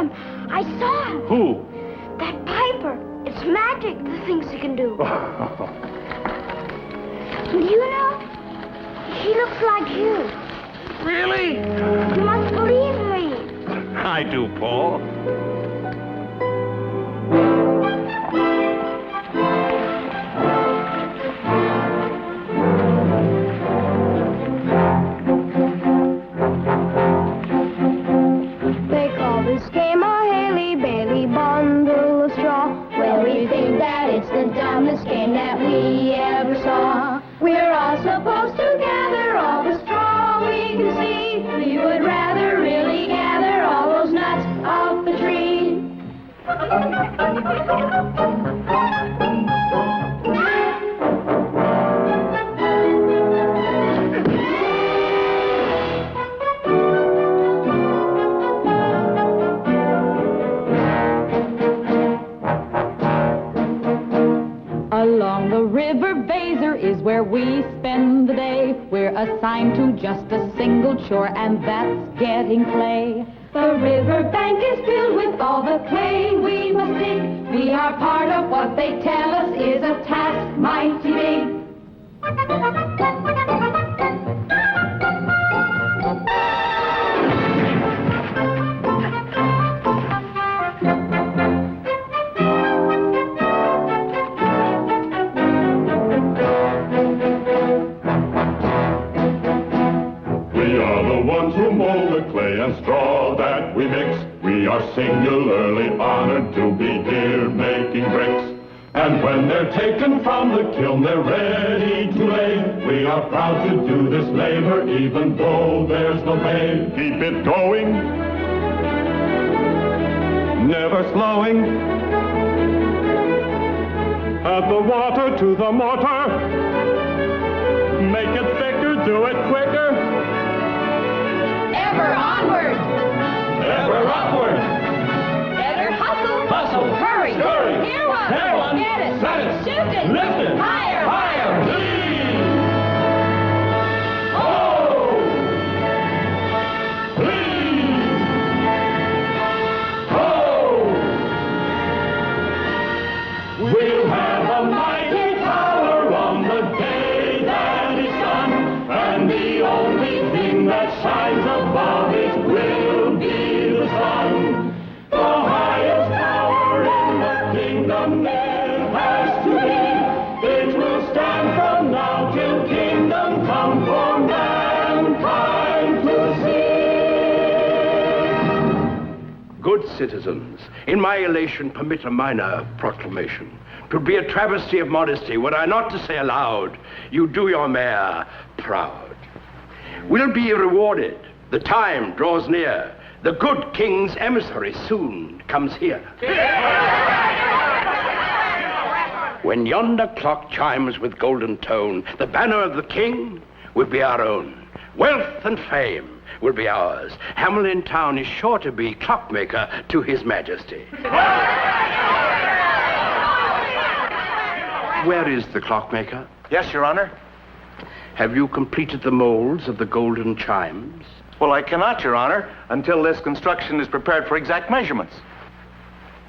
him. I saw him. Who? That Piper. It's magic, the things he can do. Do you know? He looks like you. Really? You must believe me. I do, Paul. They call this game a Haley-Bailey bundle of straw. Well, we think that it's the dumbest game that we ever saw. We're all supposed to gather all the straw we can see. We would rather really gather all those nuts off the tree. Along the river Baser is where we spend the day. We're assigned to just a single chore, and that's getting clay. The river bank is filled with all the clay we must dig. We are part of what they tell us is a task mighty big. To mold the clay and straw that we mix. We are singularly honored to be here making bricks. And when they're taken from the kiln, they're ready to lay. We are proud to do this labor, even though there's no pay. Keep it going, never slowing. Add the water to the mortar. Make it thicker, do it quicker. Ever onward! Ever upward! Better hustle! Hustle! Hurry! Scurry! Here one! There one! Get it! Set it! Shift it! Lift it! Higher! Higher! Please! Oh! Please! Oh! We'll have a mighty tower on the day that it's done, and the only thing that shines above it will be the sun. The highest power in the kingdom there has to be. It will stand from now till kingdom come for mankind to see. Good citizens, in my elation, permit a minor proclamation. 'Twould be a travesty of modesty were I not to say aloud, you do your mayor proud. We'll be rewarded. The time draws near. The good king's emissary soon comes here. When yonder clock chimes with golden tone, the banner of the king will be our own. Wealth and fame will be ours. Hamelin town is sure to be clockmaker to his majesty. Where is the clockmaker? Yes, Your Honor. Have you completed the molds of the golden chimes? Well, I cannot, Your Honor, until this construction is prepared for exact measurements.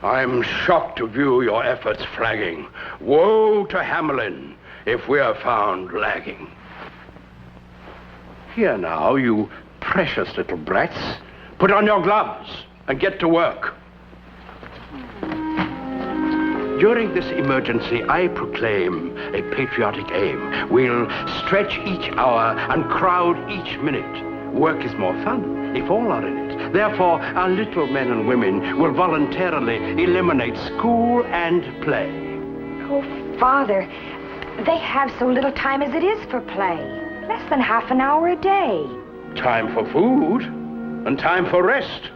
I'm shocked to view your efforts flagging. Woe to Hamelin if we are found lagging. Here now, you precious little brats. Put on your gloves and get to work. During this emergency, I proclaim a patriotic aim. We'll stretch each hour and crowd each minute. Work is more fun if all are in it. Therefore, our little men and women will voluntarily eliminate school and play. Oh, Father, they have so little time as it is for play. Less than half an hour a day. Time for food and time for rest.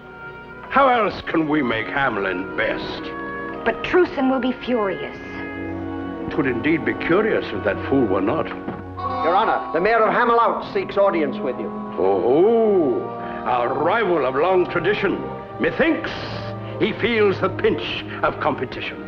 How else can we make Hamelin best? But Truson will be furious. 'Twould indeed be curious if that fool were not. Your Honor, the mayor of Hamelin seeks audience with you. Oh, our rival of long tradition. Methinks he feels the pinch of competition.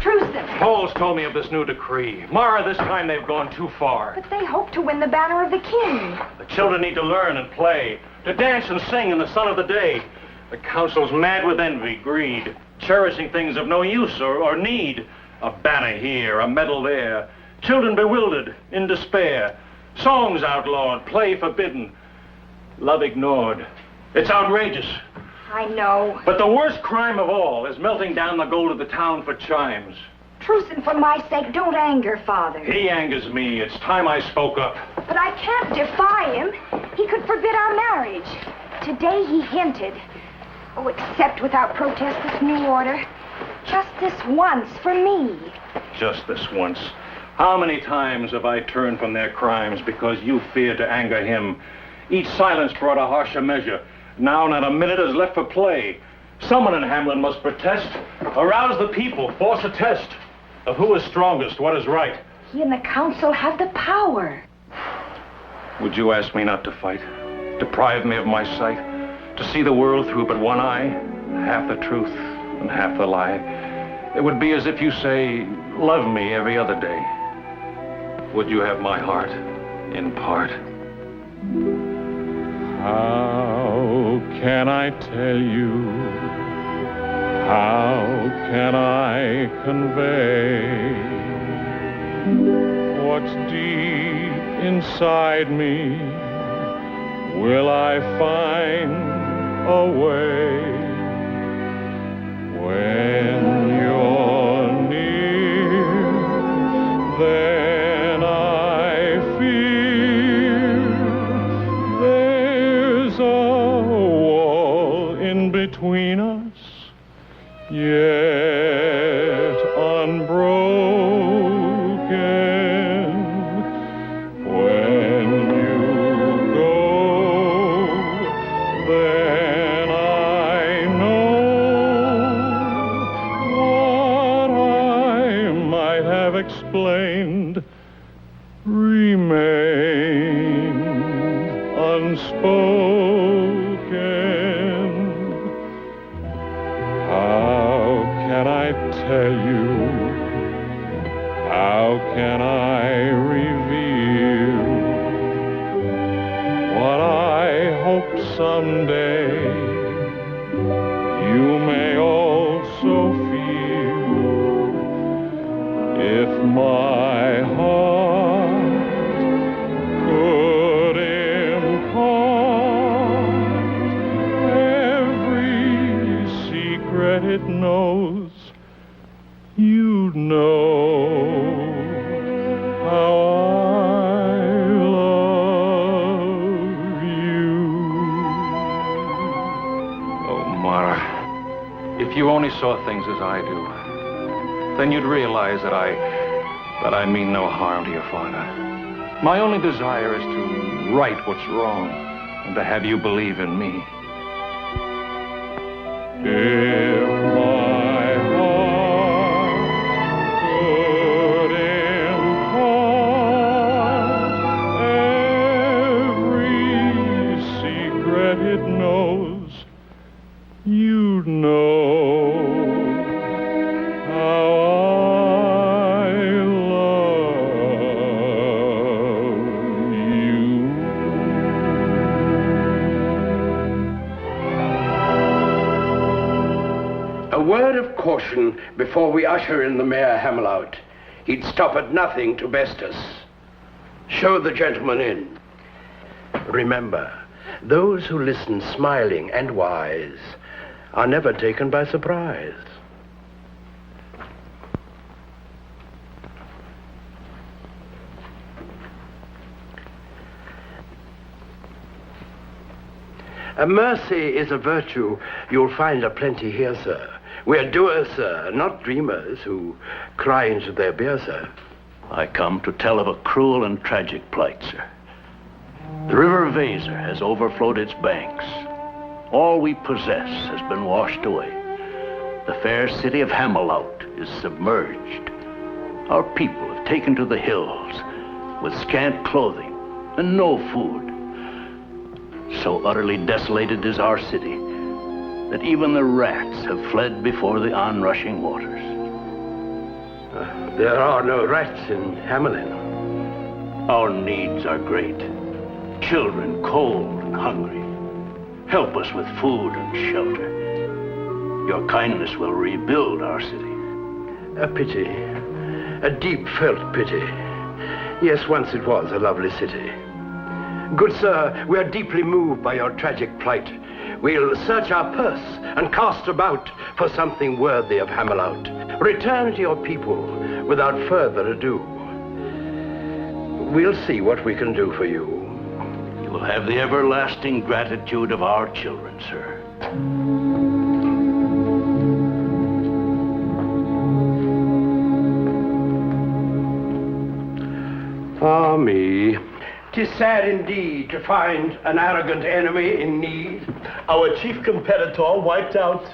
Truson! Paul's told me of this new decree. Mara, this time they've gone too far. But they hope to win the banner of the king. The children need to learn and play, to dance and sing in the sun of the day. The council's mad with envy, greed, cherishing things of no use or need. A banner here, a medal there. Children bewildered, in despair. Songs outlawed, play forbidden. Love ignored. It's outrageous. I know. But the worst crime of all is melting down the gold of the town for chimes. Truce, and for my sake, don't anger Father. He angers me. It's time I spoke up. But I can't defy him. He could forbid our marriage. Today he hinted. Oh, accept without protest this new order. Just this once, for me. Just this once. How many times have I turned from their crimes because you feared to anger him? Each silence brought a harsher measure. Now not a minute is left for play. Someone in Hamelin must protest. Arouse the people, force a test of who is strongest, what is right. He and the council have the power. Would you ask me not to fight? Deprive me of my sight? To see the world through but one eye? Half the truth and half the lie. It would be as if you say, love me every other day. Would you have my heart in part? How can I tell you? How can I convey what's deep inside me? Will I find a way when you're near? Then I feel there's a wall in between us, yet unbroken. When you go, then I know what I might have explained remains unspoken. How can I tell you? How can I reveal what I hope someday you may also feel? If my heart could impart every secret it knows, you'd know how I love you. Oh, Mara, if you only saw things as I do, then you'd realize that I mean no harm to your father. My only desire is to right what's wrong and to have you believe in me. If my heart could impart every secret it knows, you'd know how I love you. A word of caution before we usher in the Mayor Hamelin. He'd stop at nothing to best us. Show the gentleman in. Remember, those who listen smiling and wise are never taken by surprise. Mercy is a virtue you'll find aplenty here, sir. We're doers, sir, not dreamers who cry into their beer, sir. I come to tell of a cruel and tragic plight, sir. The river Weser has overflowed its banks. All we possess has been washed away. The fair city of Hamelin is submerged. Our people have taken to the hills with scant clothing and no food. So utterly desolated is our city that even the rats have fled before the onrushing waters. There are no rats in Hamelin. Our needs are great. Children cold and hungry. Help us with food and shelter. Your kindness will rebuild our city. A pity. A deep-felt pity. Yes, once it was a lovely city. Good sir, we are deeply moved by your tragic plight. We'll search our purse and cast about for something worthy of Hamelout. Return to your people without further ado. We'll see what we can do for you. You will have the everlasting gratitude of our children, sir. Ah, me. 'Tis sad indeed to find an arrogant enemy in need. Our chief competitor wiped out.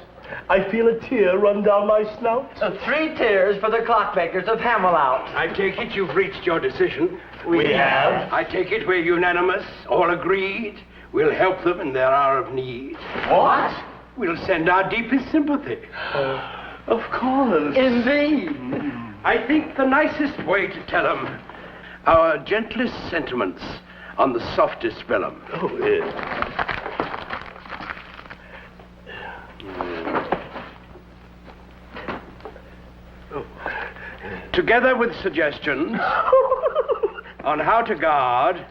I feel a tear run down my snout. 3 tears for the clockmakers of Hamelout. I take it you've reached your decision. We have. I take it we're unanimous, all agreed. We'll help them in their hour of need. What? We'll send our deepest sympathy. Of course. Indeed. I think the nicest way to tell them our gentlest sentiments on the softest vellum. Oh, yes. Together with suggestions on how to guard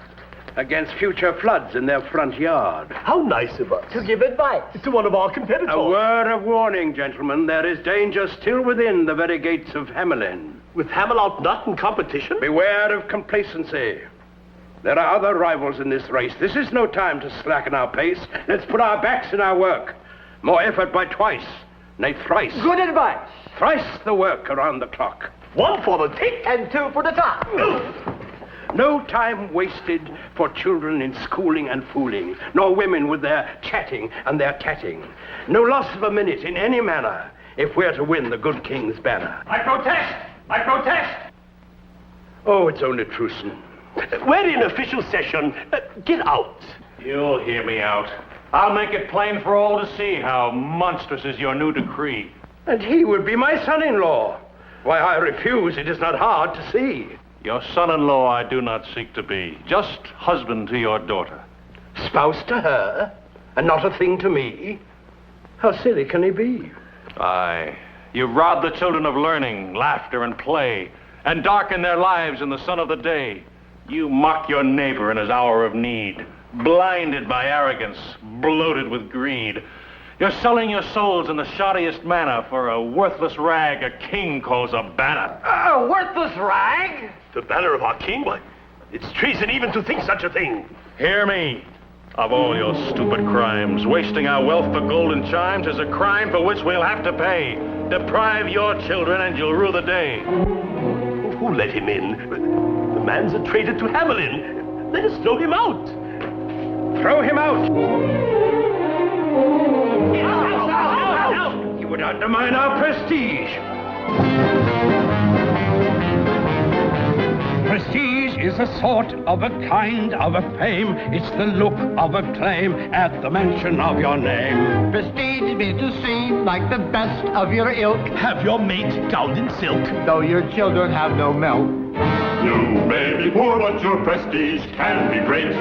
against future floods in their front yard. How nice of us. To give advice. To one of our competitors. A word of warning, gentlemen. There is danger still within the very gates of Hamelin. With Hamelout not in competition? Beware of complacency. There are other rivals in this race. This is no time to slacken our pace. Let's put our backs in our work. More effort by twice, nay thrice. Good advice. Thrice the work around the clock. 1 for the tick. And 2 for the top. No time wasted for children in schooling and fooling, nor women with their chatting and their tatting. No loss of a minute in any manner if we're to win the good king's banner. I protest! I protest! Oh, it's only Truson. We're in official session. Get out. You'll hear me out. I'll make it plain for all to see how monstrous is your new decree. And he would be my son-in-law. Why I refuse, it is not hard to see. Your son-in-law I do not seek to be, just husband to your daughter. Spouse to her, and not a thing to me? How silly can he be? Aye, you rob the children of learning, laughter, and play, and darken their lives in the sun of the day. You mock your neighbor in his hour of need, blinded by arrogance, bloated with greed. You're selling your souls in the shoddiest manner for a worthless rag a king calls a banner. A worthless rag? The banner of our king? Why, it's treason even to think such a thing. Hear me. Of all your stupid crimes, wasting our wealth for golden chimes is a crime for which we'll have to pay. Deprive your children and you'll rue the day. Who let him in? The man's a traitor to Hamelin. Let us throw him out. Throw him out! He would undermine our prestige. Prestige is a sort of a kind of a fame. It's the look of a claim at the mention of your name. Prestige means to seem like the best of your ilk. Have your mate gowned in silk. Though your children have no milk. You may be poor, but your prestige can be great.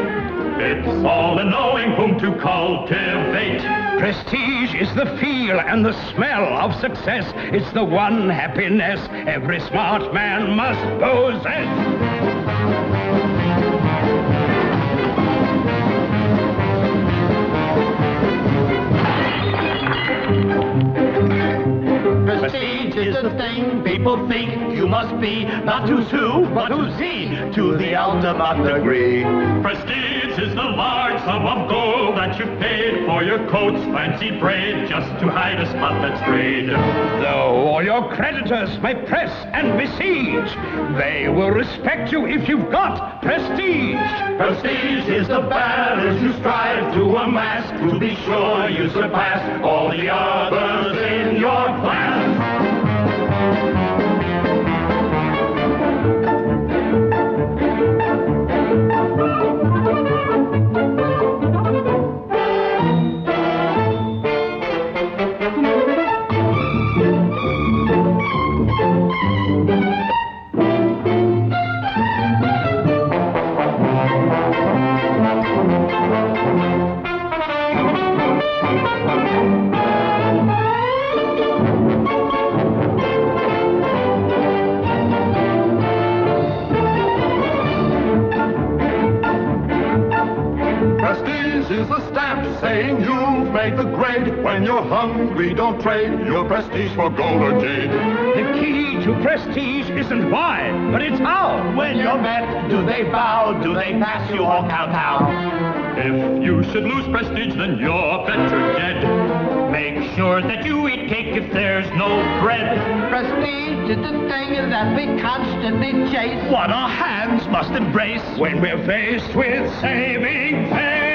It's all in knowing whom to cultivate. Prestige is the feel and the smell of success. It's the one happiness every smart man must possess. Prestige is the thing people think you must be, not to sue, but to see, to the ultimate degree. Prestige is the large sum of gold that you paid for your coat's fancy braid just to hide a spot that's frayed. Though all your creditors may press and besiege, they will respect you if you've got prestige. Prestige is the batters you strive to amass, to be sure you surpass all the others in your class. is a stamp saying you've made the grade. When you're hungry, don't trade your prestige for gold or jade. The key to prestige isn't why, but it's how. When you're met, do they bow? Do they pass you or kowtow? If you should lose prestige, then you're better dead. Make sure that you eat cake if there's no bread. Prestige is the thing that we constantly chase. What our hands must embrace when we're faced with saving faith.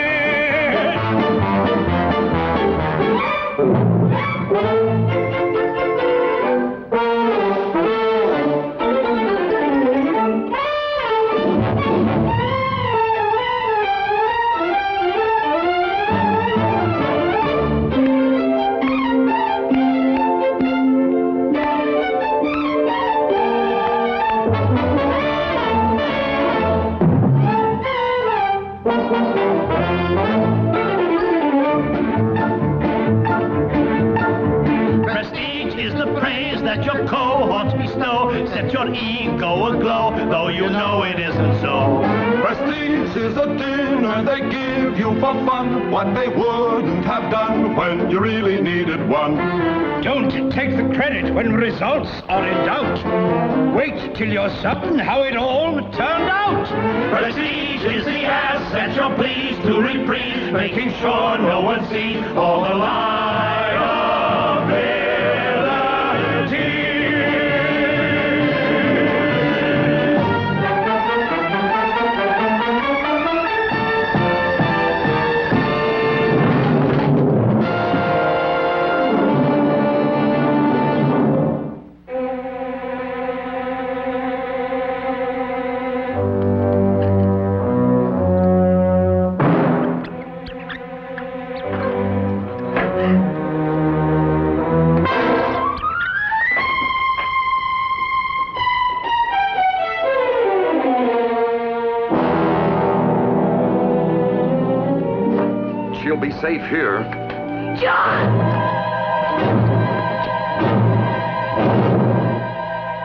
That your cohorts bestow, set your ego aglow, though you know it isn't so. Prestige is a dinner they give you for fun, what they wouldn't have done when you really needed one. Don't take the credit when results are in doubt. Wait till you're certain how it all turned out. Prestige is the asset you're pleased to reprise, making sure no one sees all the liability. She'll be safe here. John!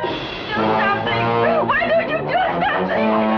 Do something! Why don't you do something?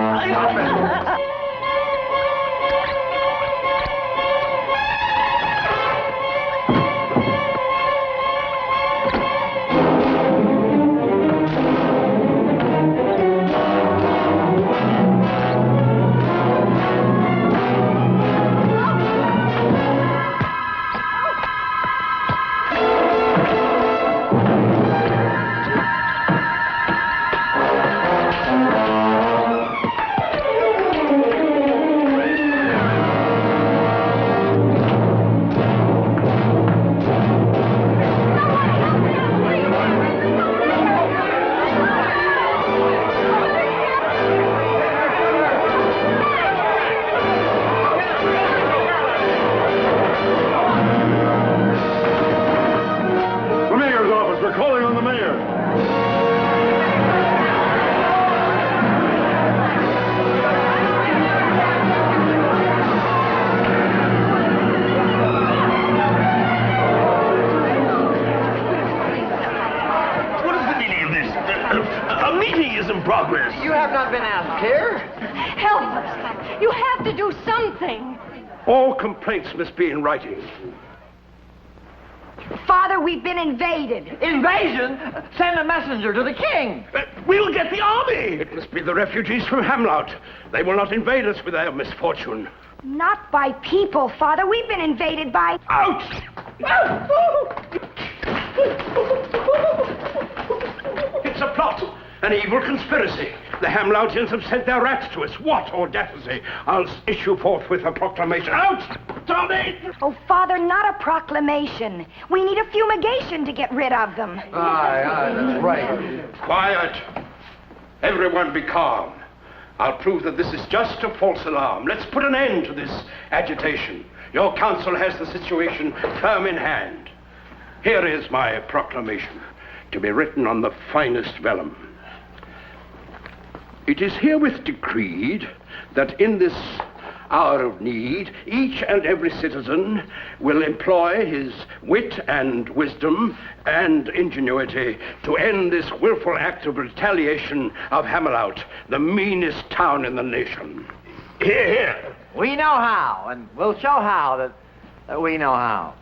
You have not been asked here. Help us. You have to do something. All complaints must be in writing. Father, we've been invaded. Invasion? Send a messenger to the king. We'll get the army. It must be the refugees from Hamelin. They will not invade us with their misfortune. Not by people, Father. We've been invaded by... Out! It's a plot. An evil conspiracy. The Hamloutians have sent their rats to us. What audacity! I'll issue forthwith a proclamation. Out! Tommy! Oh, Father, not a proclamation. We need a fumigation to get rid of them. Aye, that's right. Quiet. Everyone be calm. I'll prove that this is just a false alarm. Let's put an end to this agitation. Your council has the situation firm in hand. Here is my proclamation, to be written on the finest vellum. It is herewith decreed that in this hour of need, each and every citizen will employ his wit and wisdom and ingenuity to end this willful act of retaliation of Hamelin, the meanest town in the nation. Here, here. We know how, and we'll show how that we know how.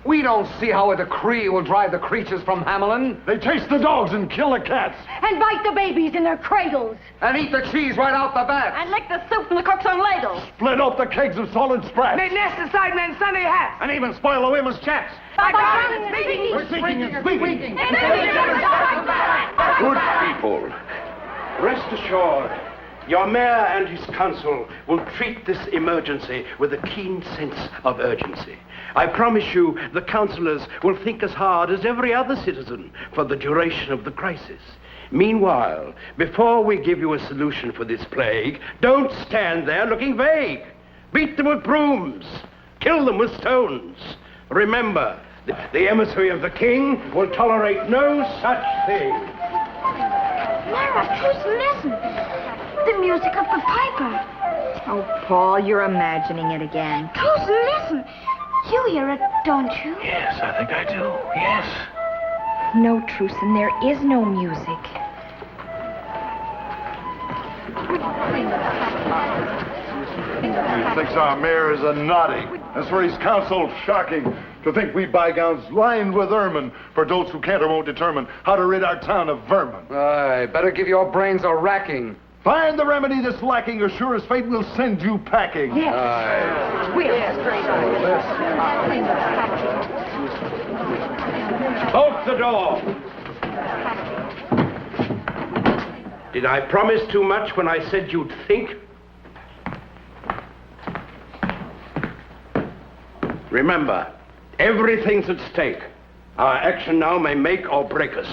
We don't see how a decree will drive the creatures from Hamelin. They chase the dogs and kill the cats. And bite the babies in their cradles. And eat the cheese right out the back. And lick the soup from the cook's own ladle. Split up the kegs of solid sprats. They nest inside men's Sunday hats. And even spoil the women's chaps. By God and speaking. We're speaking and speaking. Good people, rest assured, your mayor and his council will treat this emergency with a keen sense of urgency. I promise you the councillors will think as hard as every other citizen for the duration of the crisis. Meanwhile, before we give you a solution for this plague, don't stand there looking vague. Beat them with brooms. Kill them with stones. Remember, the emissary of the king will tolerate no such thing. Lara, just listen. The music of the piper. Oh, Paul, you're imagining it again. Just listen. You hear it, don't you? Yes, I think I do. Yes. No, Truson, there is no music. He thinks our mayor is a naughty. As for his council, shocking. To think we bygowns lined with ermine for those who can't or won't determine how to rid our town of vermin. Aye, better give your brains a racking. Find the remedy that's lacking, or sure as fate will send you packing. Yes. Aye. Bolt the door. Did I promise too much when I said you'd think? Remember, everything's at stake. Our action now may make or break us.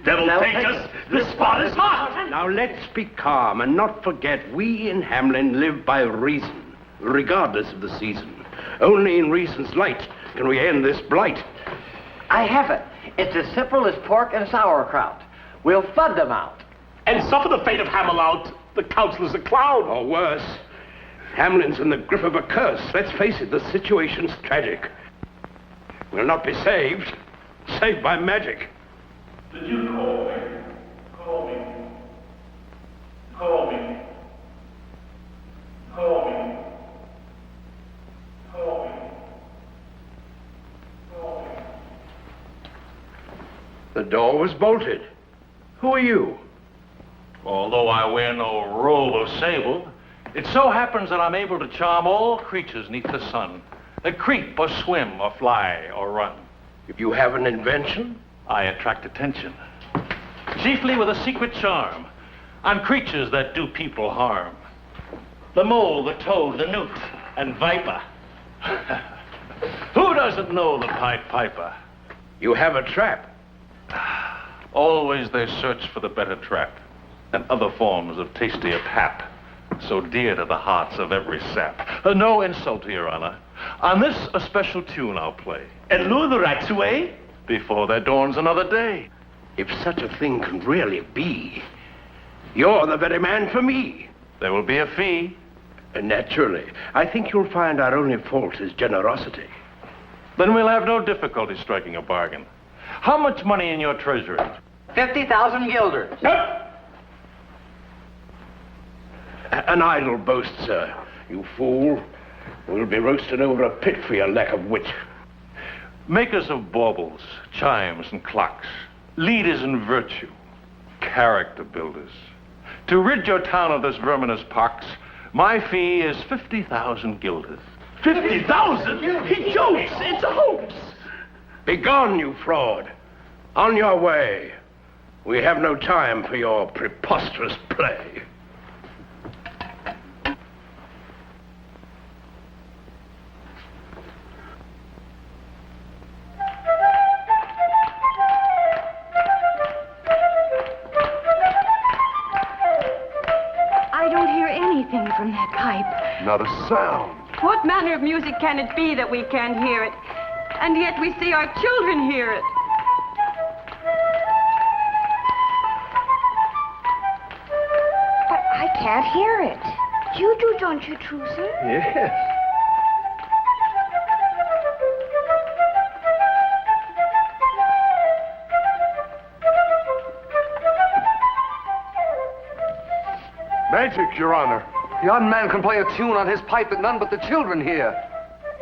Devil take us, this spot is hot. Now let's be calm and not forget we in Hamelin live by reason, regardless of the season. Only in reason's light can we end this blight. I have it. It's as simple as pork and sauerkraut. We'll flood them out. And suffer the fate of Hamelin, the council is a clown. Or worse, Hamelin's in the grip of a curse. Let's face it, the situation's tragic. We'll not be saved by magic. Did you call me? Call me. Call me. Call me. Call me. Call me. The door was bolted. Who are you? Although I wear no robe or sable, it so happens that I'm able to charm all creatures neath the sun that creep or swim or fly or run. If you have an invention? I attract attention, chiefly with a secret charm on creatures that do people harm. The mole, the toad, the newt, and viper. Who doesn't know the Pied Piper? You have a trap. Always they search for the better trap and other forms of tastier pap, so dear to the hearts of every sap. No insult to your honor. On this, a special tune I'll play. And lure the rats away? Before there dawns another day. If such a thing can really be, you're the very man for me. There will be a fee. Naturally. I think you'll find our only fault is generosity. Then we'll have no difficulty striking a bargain. How much money in your treasury? 50,000 guilders. An idle boast, sir. You fool. We'll be roasted over a pit for your lack of wit. Makers of baubles, chimes, and clocks, leaders in virtue, character builders. To rid your town of this verminous pox, my fee is 50,000 guilders. 50,000? He jokes. It's a hoax. Begone, you fraud. On your way. We have no time for your preposterous play. From that pipe. Not a sound. What manner of music can it be that we can't hear it? And yet we see our children hear it. But I can't hear it. You do, don't you, Truson? Yes. Magic, Your Honor. The odd man can play a tune on his pipe that none but the children hear.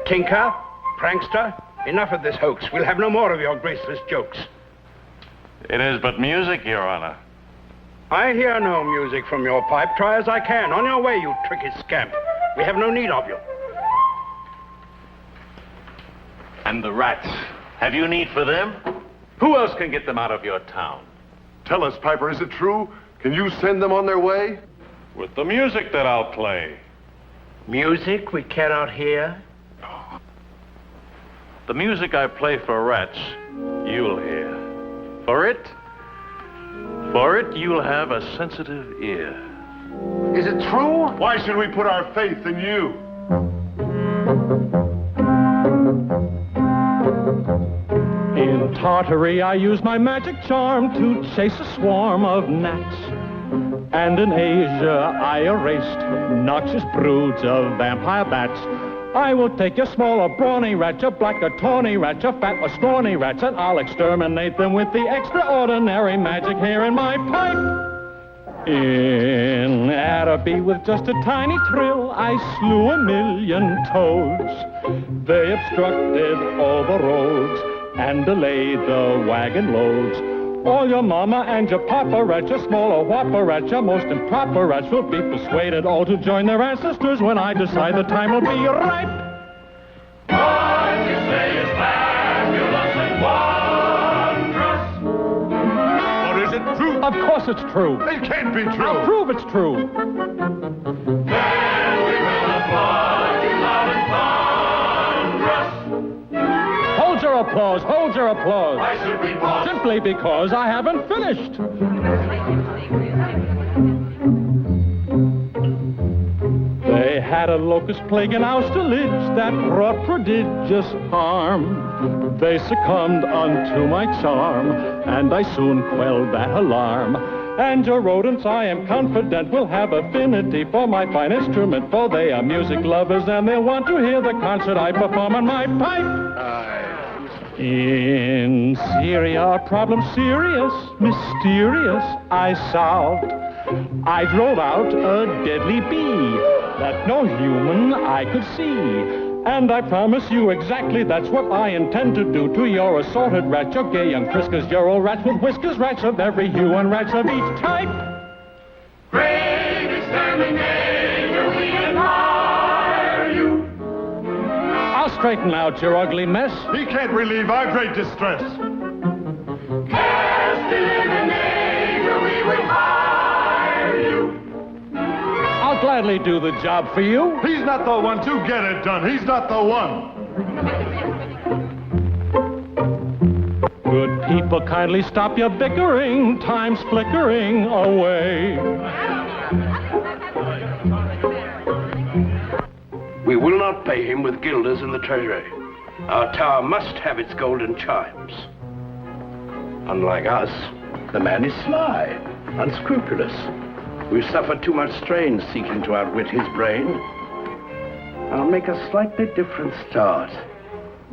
Tinker, prankster, enough of this hoax. We'll have no more of your graceless jokes. It is but music, Your Honor. I hear no music from your pipe. Try as I can. On your way, you tricky scamp. We have no need of you. And the rats. Have you need for them? Who else can get them out of your town? Tell us, Piper, is it true? Can you send them on their way? With the music that I'll play. Music we cannot hear? The music I play for rats, you'll hear. For it, you'll have a sensitive ear. Is it true? Why should we put our faith in you? In Tartary, I use my magic charm to chase a swarm of gnats. And in Asia, I erased noxious broods of vampire bats. I will take your small or brawny rat, your black or tawny rat, your fat or scrawny rats, and I'll exterminate them with the extraordinary magic here in my pipe. In Araby, with just a tiny trill, I slew 1,000,000 toads. They obstructed all the roads and delayed the wagon loads. All your mama and your papa rats, your small or whopper rats, your most improper rats will be persuaded all to join their ancestors when I decide the time will be ripe. What you say is fabulous and wondrous. Or is it true? Of course it's true. It can't be true. I'll prove it's true. Then we will applaud you loud and thunderous. Hold your applause, hold your applause. Why should we pause? Simply because I haven't finished. They had a locust plague in Austerlitz that wrought prodigious harm. They succumbed unto my charm, and I soon quelled that alarm. And your rodents, I am confident, will have affinity for my fine instrument, for they are music lovers, and they'll want to hear the concert I perform on my pipe. In Syria, a problem serious, mysterious, I solved. I drove out a deadly bee that no human eye could see. And I promise you exactly that's what I intend to do to your assorted rats, your gay young friskers, your old rats with whiskers, rats of every hue and rats of each type. Great exterminator, we admire you. I'll straighten out your ugly mess. He can't relieve our great distress. Exterminator, we would hire you. I'll gladly do the job for you. He's not the one to get it done. He's not the one. Good people, kindly stop your bickering. Time's flickering away. We will not pay him with guilders in the treasury. Our tower must have its golden chimes. Unlike us, the man is sly, unscrupulous. We've suffered too much strain seeking to outwit his brain. I'll make a slightly different start.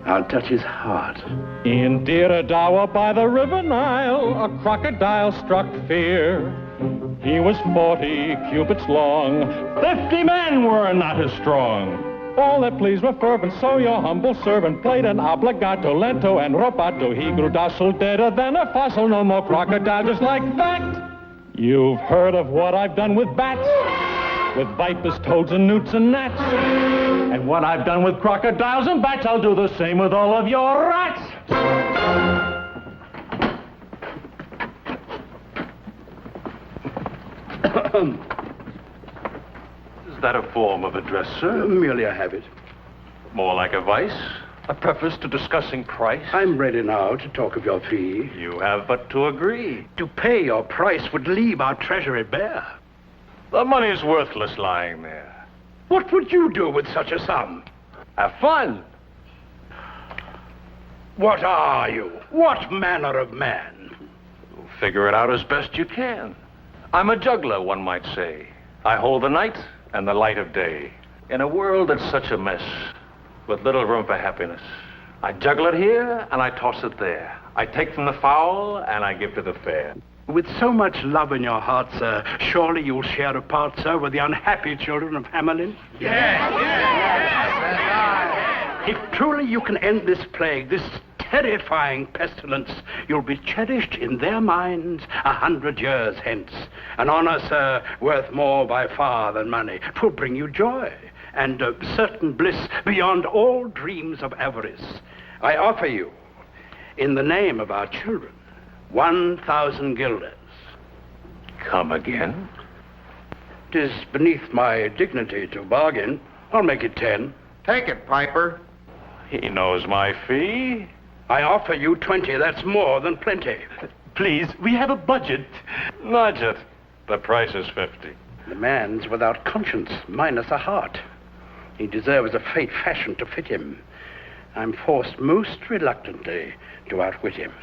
I'll touch his heart. In Diradawa by the river Nile, a crocodile struck fear. He was 40 cubits long. 50 men were not as strong. All that pleased were fervent, so your humble servant played an obligato, lento, and rubato. He grew docile, deader than a fossil, no more crocodile, just like that. You've heard of what I've done with bats, with vipers, toads, and newts and gnats. And what I've done with crocodiles and bats, I'll do the same with all of your rats. Is that a form of address, sir? Merely a habit. More like a vice? A preface to discussing price? I'm ready now to talk of your fee. You have but to agree. To pay your price would leave our treasury bare. The money's worthless lying there. What would you do with such a sum? Have fun. What are you? What manner of man? Figure it out as best you can. I'm a juggler, one might say. I hold the night and the light of day. In a world that's such a mess, with little room for happiness, I juggle it here and I toss it there. I take from the foul and I give to the fair. With so much love in your heart, sir, surely you'll share a part, sir, with the unhappy children of Hamelin? Yes. If truly you can end this plague, this terrifying pestilence, you'll be cherished in their minds 100 years hence. An honor, sir, worth more by far than money. 'Twill bring you joy and certain bliss beyond all dreams of avarice. I offer you, in the name of our children, 1,000 guilders. Come again? 'Tis beneath my dignity to bargain. I'll make it 10. Take it, Piper. He knows my fee. I offer you 20. That's more than plenty. Please, we have a budget. Nudge it. The price is 50. The man's without conscience, minus a heart. He deserves a fate fashioned to fit him. I'm forced most reluctantly to outwit him.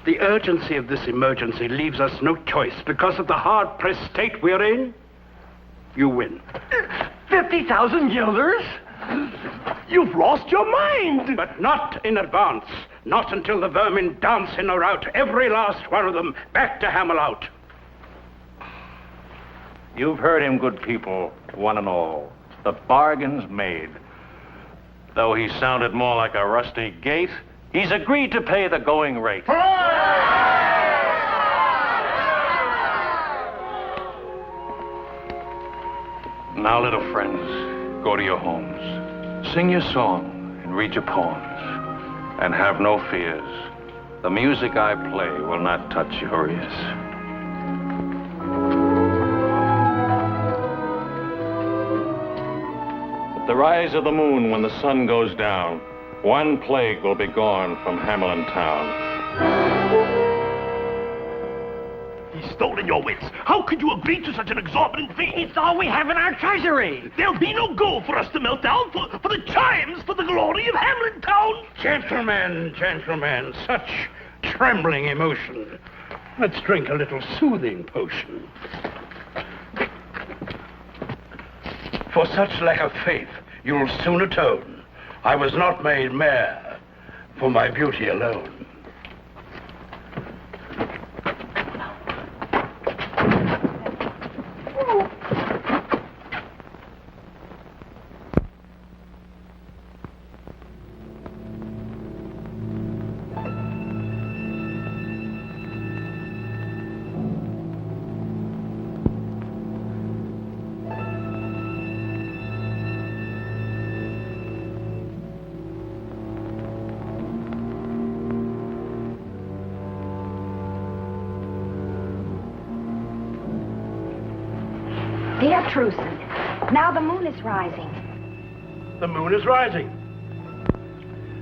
The urgency of this emergency leaves us no choice. Because of the hard-pressed state we're in, you win. 50,000 guilders? You've lost your mind! But not in advance. Not until the vermin dance in a rout, every last one of them, back to Hamelin. You've heard him, good people, one and all. The bargain's made. Though he sounded more like a rusty gate, he's agreed to pay the going rate. Now, little friends, go to your homes. Sing your song and read your poems. And have no fears. The music I play will not touch your ears. At the rise of the moon, when the sun goes down, one plague will be gone from Hamelin town. He's stolen your wits. How could you agree to such an exorbitant fee? It's all we have in our treasury. There'll be no gold for us to melt down for the chimes, for the glory of Hamelin town. Gentlemen, such trembling emotion. Let's drink a little soothing potion. For such lack of faith, you'll soon atone. I was not made mayor for my beauty alone. Dear Truson, now the moon is rising. The moon is rising.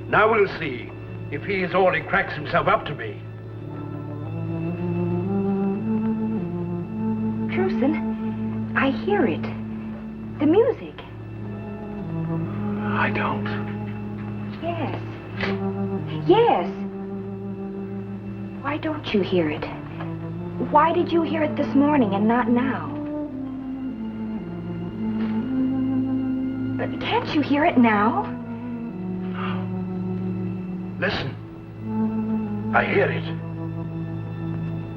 Now we'll see if he is all he cracks himself up to be. Truson, I hear it. The music. I don't. Yes. Yes. Why don't you hear it? Why did you hear it this morning and not now? Can't you hear it now? Listen. I hear it.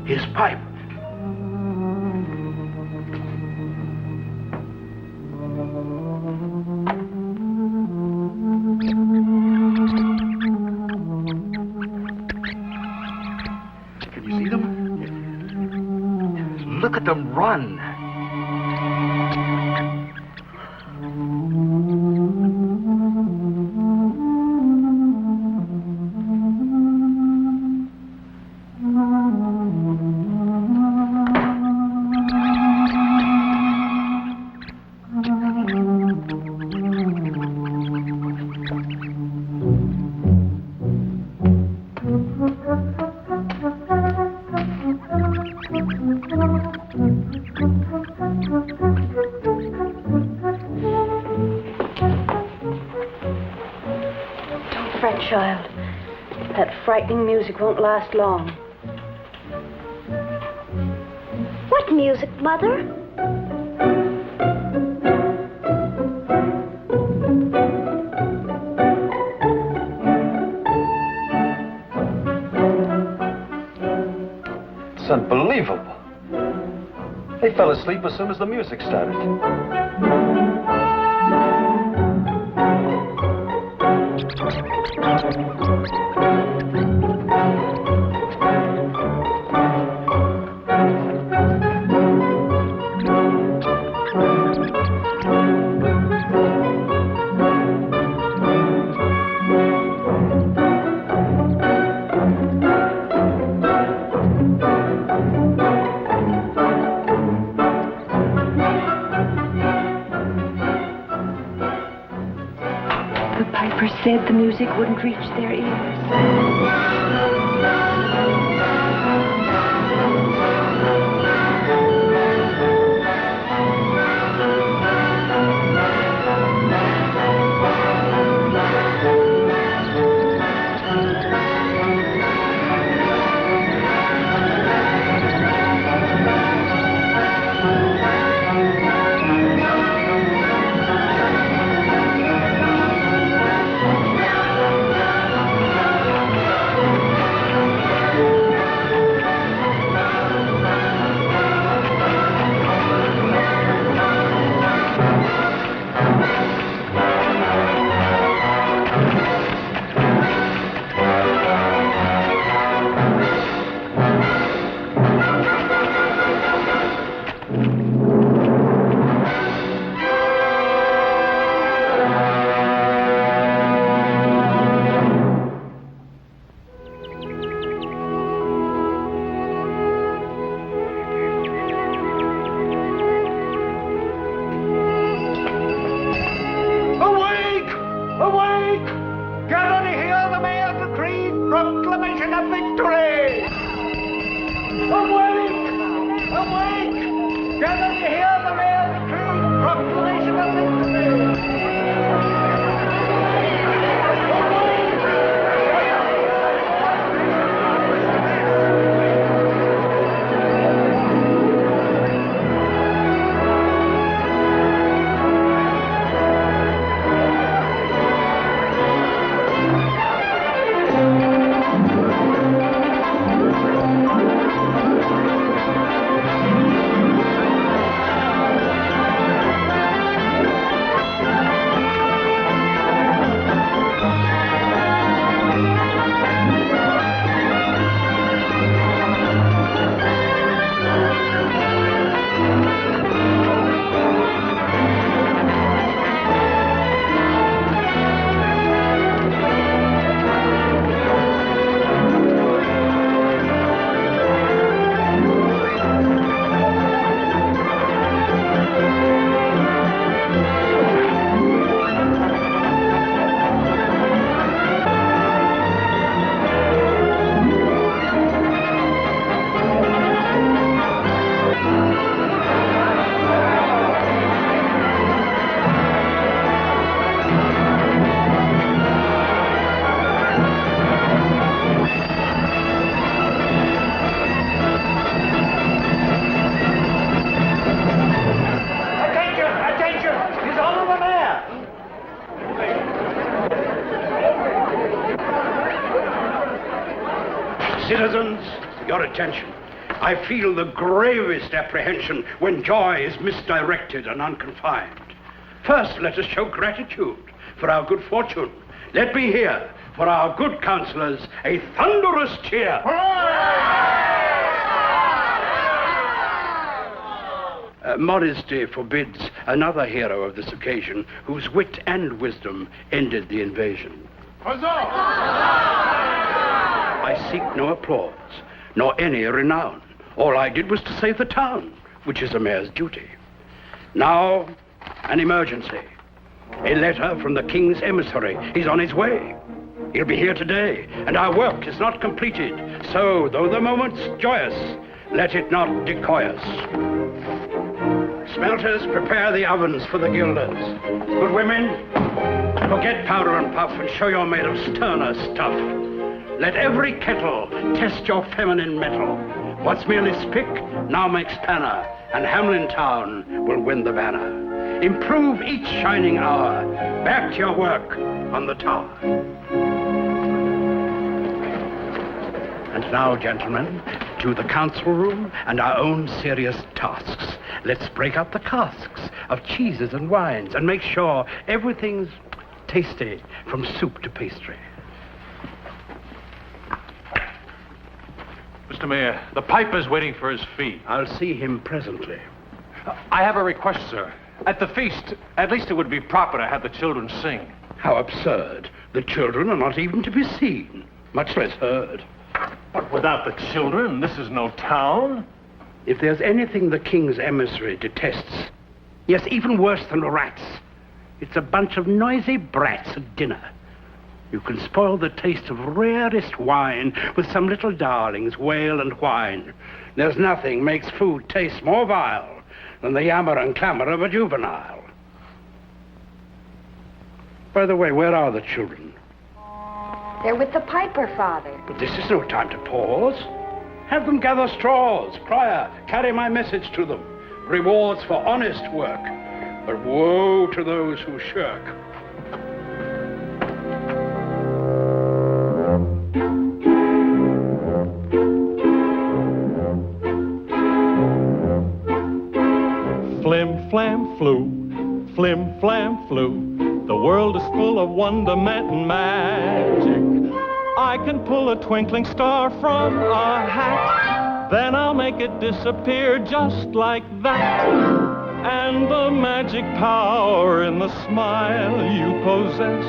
His pipe. Can you see them? Look at them run. Child, that frightening music won't last long. What music, Mother? unbelievable. They fell asleep as soon as the music started. Said the music wouldn't reach their ears. Citizens, your attention. I feel the gravest apprehension when joy is misdirected and unconfined. First, let us show gratitude for our good fortune. Let me hear, for our good counselors, a thunderous cheer. Modesty forbids another hero of this occasion whose wit and wisdom ended the invasion. I seek no applause, nor any renown. All I did was to save the town, which is a mayor's duty. Now, an emergency. A letter from the king's emissary. He's on his way. He'll be here today, and our work is not completed. So, though the moment's joyous, let it not decoy us. Smelters, prepare the ovens for the gilders. Good women, forget powder and puff and show you're made of sterner stuff. Let every kettle test your feminine mettle. What's merely spick now makes panna, and Hamelin town will win the banner. Improve each shining hour. Back to your work on the tower. And now, gentlemen, to to the council room and our own serious tasks. Let's break out the casks of cheeses and wines and make sure everything's tasty from soup to pastry. Mr. Mayor, the piper's waiting for his fee. I'll see him presently. I have a request, sir. At the feast, at least it would be proper to have the children sing. How absurd. The children are not even to be seen, much less heard. But without the children, this is no town. If there's anything the king's emissary detests, yes, even worse than rats, it's a bunch of noisy brats at dinner. You can spoil the taste of rarest wine with some little darlings wail and whine. There's nothing makes food taste more vile than the yammer and clamor of a juvenile. By the way, where are the children? They're with the piper, Father. But this is no time to pause. Have them gather straws. Crier, carry my message to them. Rewards for honest work, but woe to those who shirk. Flim, flam, flu, flim, flam, flu. The world is full of wonderment and magic. I can pull a twinkling star from a hat, then I'll make it disappear just like that. And the magic power in the smile you possess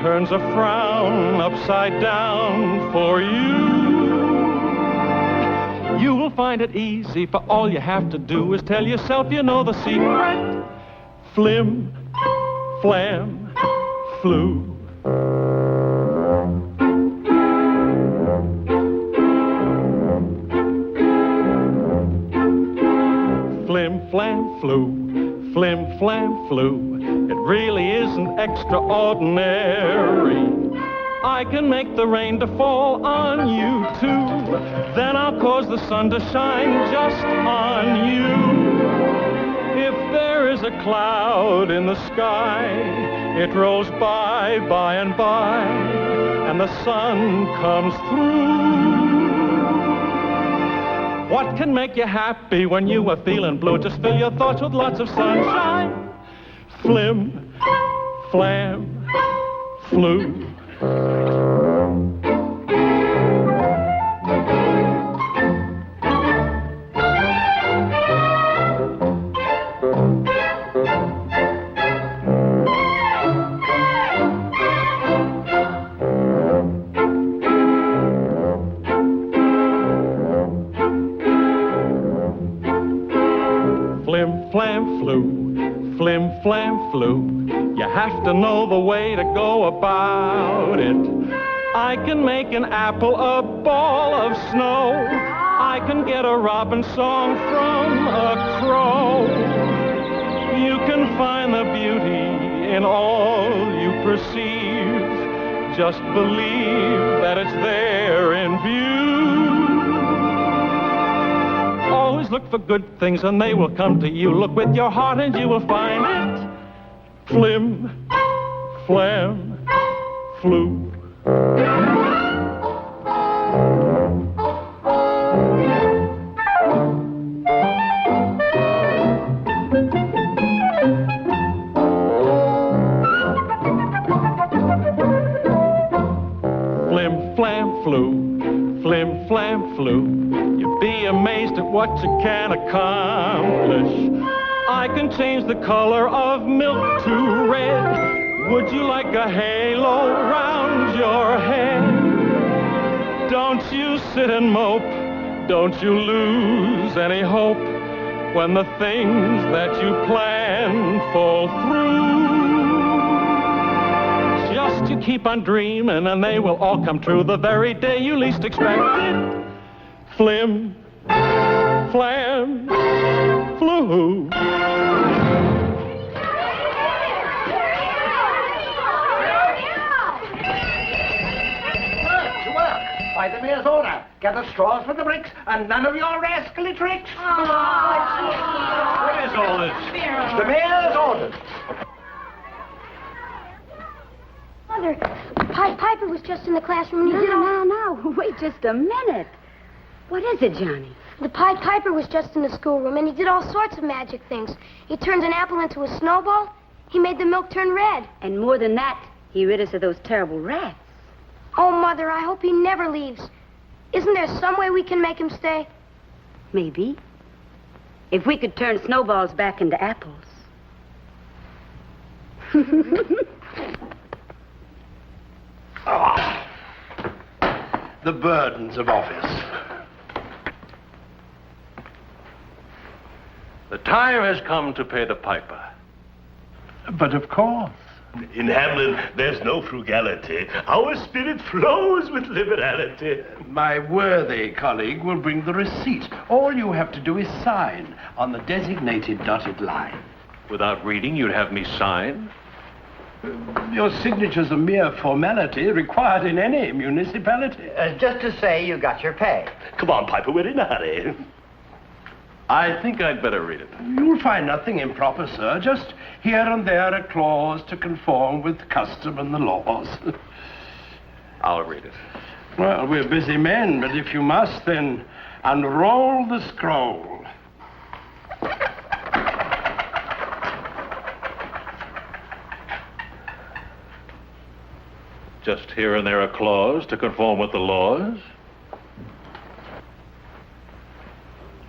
turns a frown upside down for you. You will find it easy, for all you have to do is tell yourself you know the secret. Flim, flam, flu. Flim, flam, flu, flim, flam, flu. It really isn't extraordinary. I can make the rain to fall on you, too. Then I'll cause the sun to shine just on you. If there is a cloud in the sky, it rolls by and by, and the sun comes through. What can make you happy when you are feeling blue? Just fill your thoughts with lots of sunshine. Flim, flam, flu. Flim, flam, flu, flim, flam, flu. You have to know the way to go about it. I can make an apple a ball of snow. I can get a robin song from a crow. You can find the beauty in all you perceive. Just believe that it's there in view. Always look for good things and they will come to you. Look with your heart and you will find it. Flim, flam, flu. Flim, flam, flu, flim, flam, flu. You'd be amazed at what you can accomplish. I can change the color of milk to red. Would you like a halo round your head? Don't you sit and mope, don't you lose any hope when the things that you plan fall through. Just you keep on dreaming and they will all come true the very day you least expect it. Flim, flam, flu. By the mayor's order, gather straws for the bricks and none of your rascally tricks. What is all this? The mayor's orders. Mother, Piper was just in the classroom and he did it. Now, wait just a minute. What is it, Johnny? The Pied Piper was just in the schoolroom, and he did all sorts of magic things. He turned an apple into a snowball. He made the milk turn red. And more than that, he rid us of those terrible rats. Oh, Mother, I hope he never leaves. Isn't there some way we can make him stay? Maybe. If we could turn snowballs back into apples. The burdens of office. The time has come to pay the piper. But of course. In Hamelin, there's no frugality. Our spirit flows with liberality. My worthy colleague will bring the receipt. All you have to do is sign on the designated dotted line. Without reading, you'd have me sign? Your signature's a mere formality required in any municipality. Just to say you got your pay. Come on, Piper, we're in a hurry. I think I'd better read it. You'll find nothing improper, sir. Just here and there a clause to conform with custom and the laws. I'll read it. Well, we're busy men, but if you must, then unroll the scroll. Just here and there a clause to conform with the laws.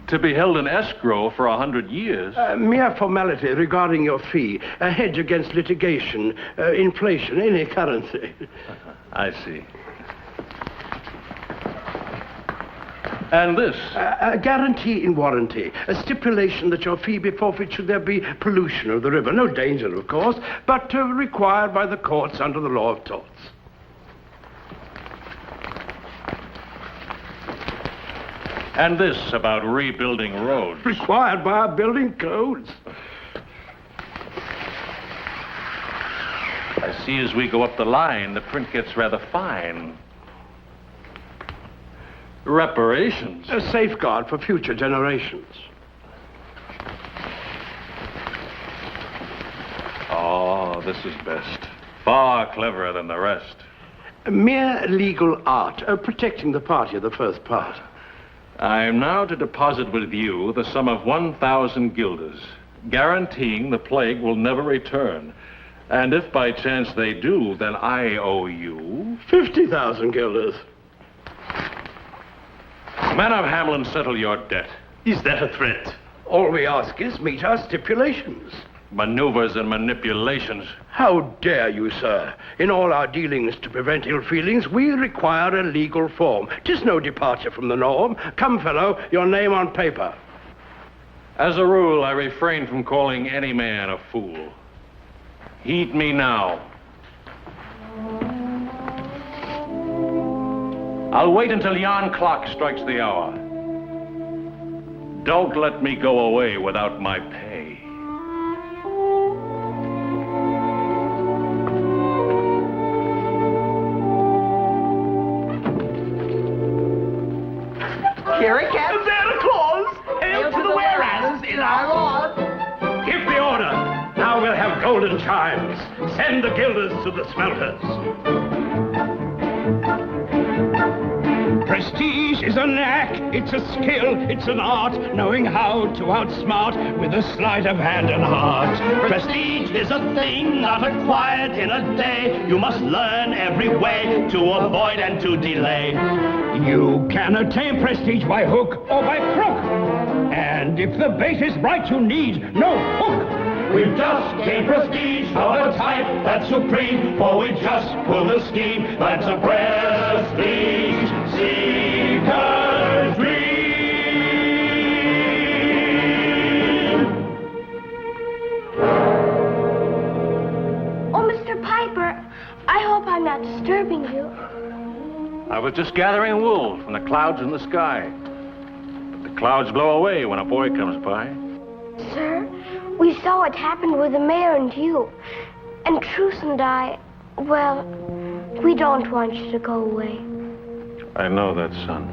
To be held in escrow for 100 years. Mere formality regarding your fee. A hedge against litigation, inflation, any currency. I see. And this? A guarantee in warranty. A stipulation that your fee be forfeit should there be pollution of the river. No danger, of course, but required by the courts under the law of torts. And this about rebuilding roads. Required by our building codes. I see as we go up the line, the print gets rather fine. Reparations. A safeguard for future generations. Oh, this is best. Far cleverer than the rest. A mere legal art, protecting the party of the first part. I am now to deposit with you the sum of 1,000 guilders, guaranteeing the plague will never return. And if by chance they do, then I owe you 50,000 guilders. Men of Hamelin, settle your debt. Is that a threat? All we ask is meet our stipulations. Maneuvers and manipulations. How dare you, sir? In all our dealings to prevent ill feelings, we require a legal form. 'Tis no departure from the norm. Come, fellow, your name on paper. As a rule, I refrain from calling any man a fool. Heed me now. I'll wait until yon clock strikes the hour. Don't let me go away without my pay. Here it comes. There a clause. Hail to the whereas in our laws. Give the order. Now we'll have golden chimes. Send the guilders to the smelters. Prestige is a knack, it's a skill, it's an art, knowing how to outsmart with a sleight of hand and heart. Prestige is a thing not acquired in a day. You must learn every way to avoid and to delay. You can attain prestige by hook or by crook. And if the bait is right, you need no hook. We've just gained prestige of a type that's supreme, for we just pull the scheme that's a prestige seeker's dream. Oh, Mr. Piper, I hope I'm not disturbing you. I was just gathering wool from the clouds in the sky. But the clouds blow away when a boy comes by. Sir, we saw what happened with the mayor and you. And Truce and I, well, we don't want you to go away. I know that, son.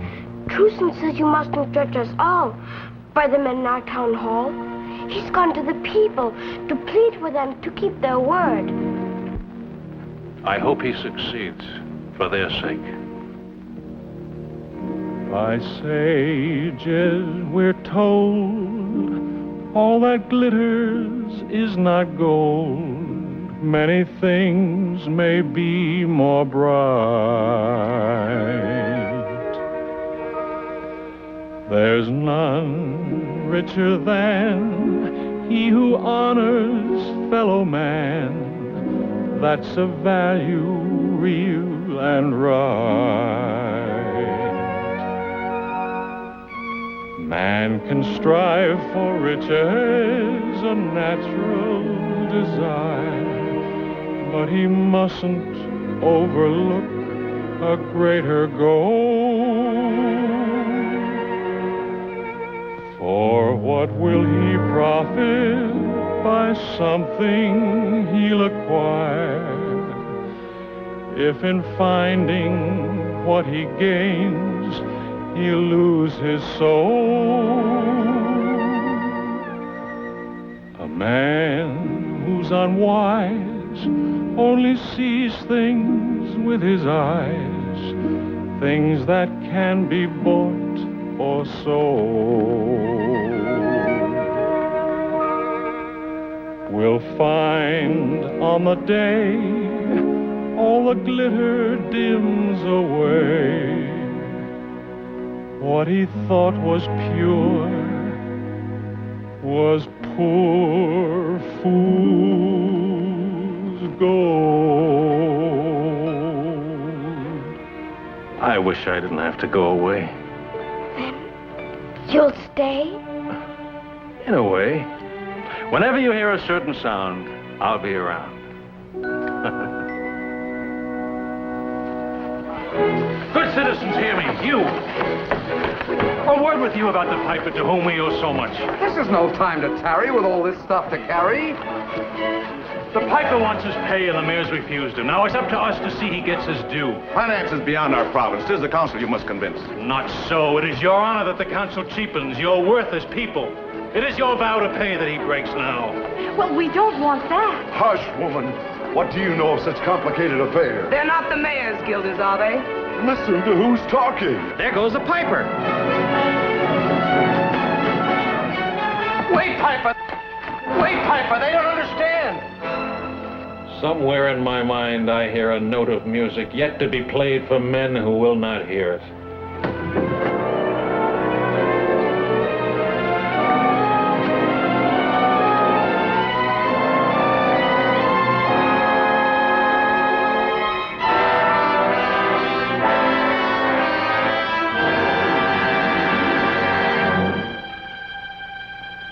Truce says you mustn't judge us all by the men in our town hall. He's gone to the people to plead with them to keep their word. I hope he succeeds for their sake. By sages we're told, all that glitters is not gold. Many things may be more bright. There's none richer than he who honors fellow man. That's a value real and right. Man can strive for riches, a natural desire, but he mustn't overlook a greater goal. For what will he profit by something he'll acquire, if in finding what he gains he'll lose his soul? A man who's unwise only sees things with his eyes, things that can be bought or sold. We'll find on the day all the glitter dims away. What he thought was pure was poor fool's gold. I wish I didn't have to go away. You'll stay? In a way. Whenever you hear a certain sound, I'll be around. Good citizens, hear me. You. A word with you about the piper to whom we owe so much. This is no time to tarry with all this stuff to carry. The piper wants his pay and the mayor's refused him. Now it's up to us to see he gets his due. Finance is beyond our province. 'Tis the council you must convince. Not so. It is your honor that the council cheapens, your worth as people. It is your vow to pay that he breaks now. Well, we don't want that. Hush, woman. What do you know of such complicated affairs? They're not the mayor's guilders, are they? Listen to who's talking. There goes the piper. Wait, Piper! Wait, Piper, they don't understand. Somewhere in my mind I hear a note of music yet to be played for men who will not hear it.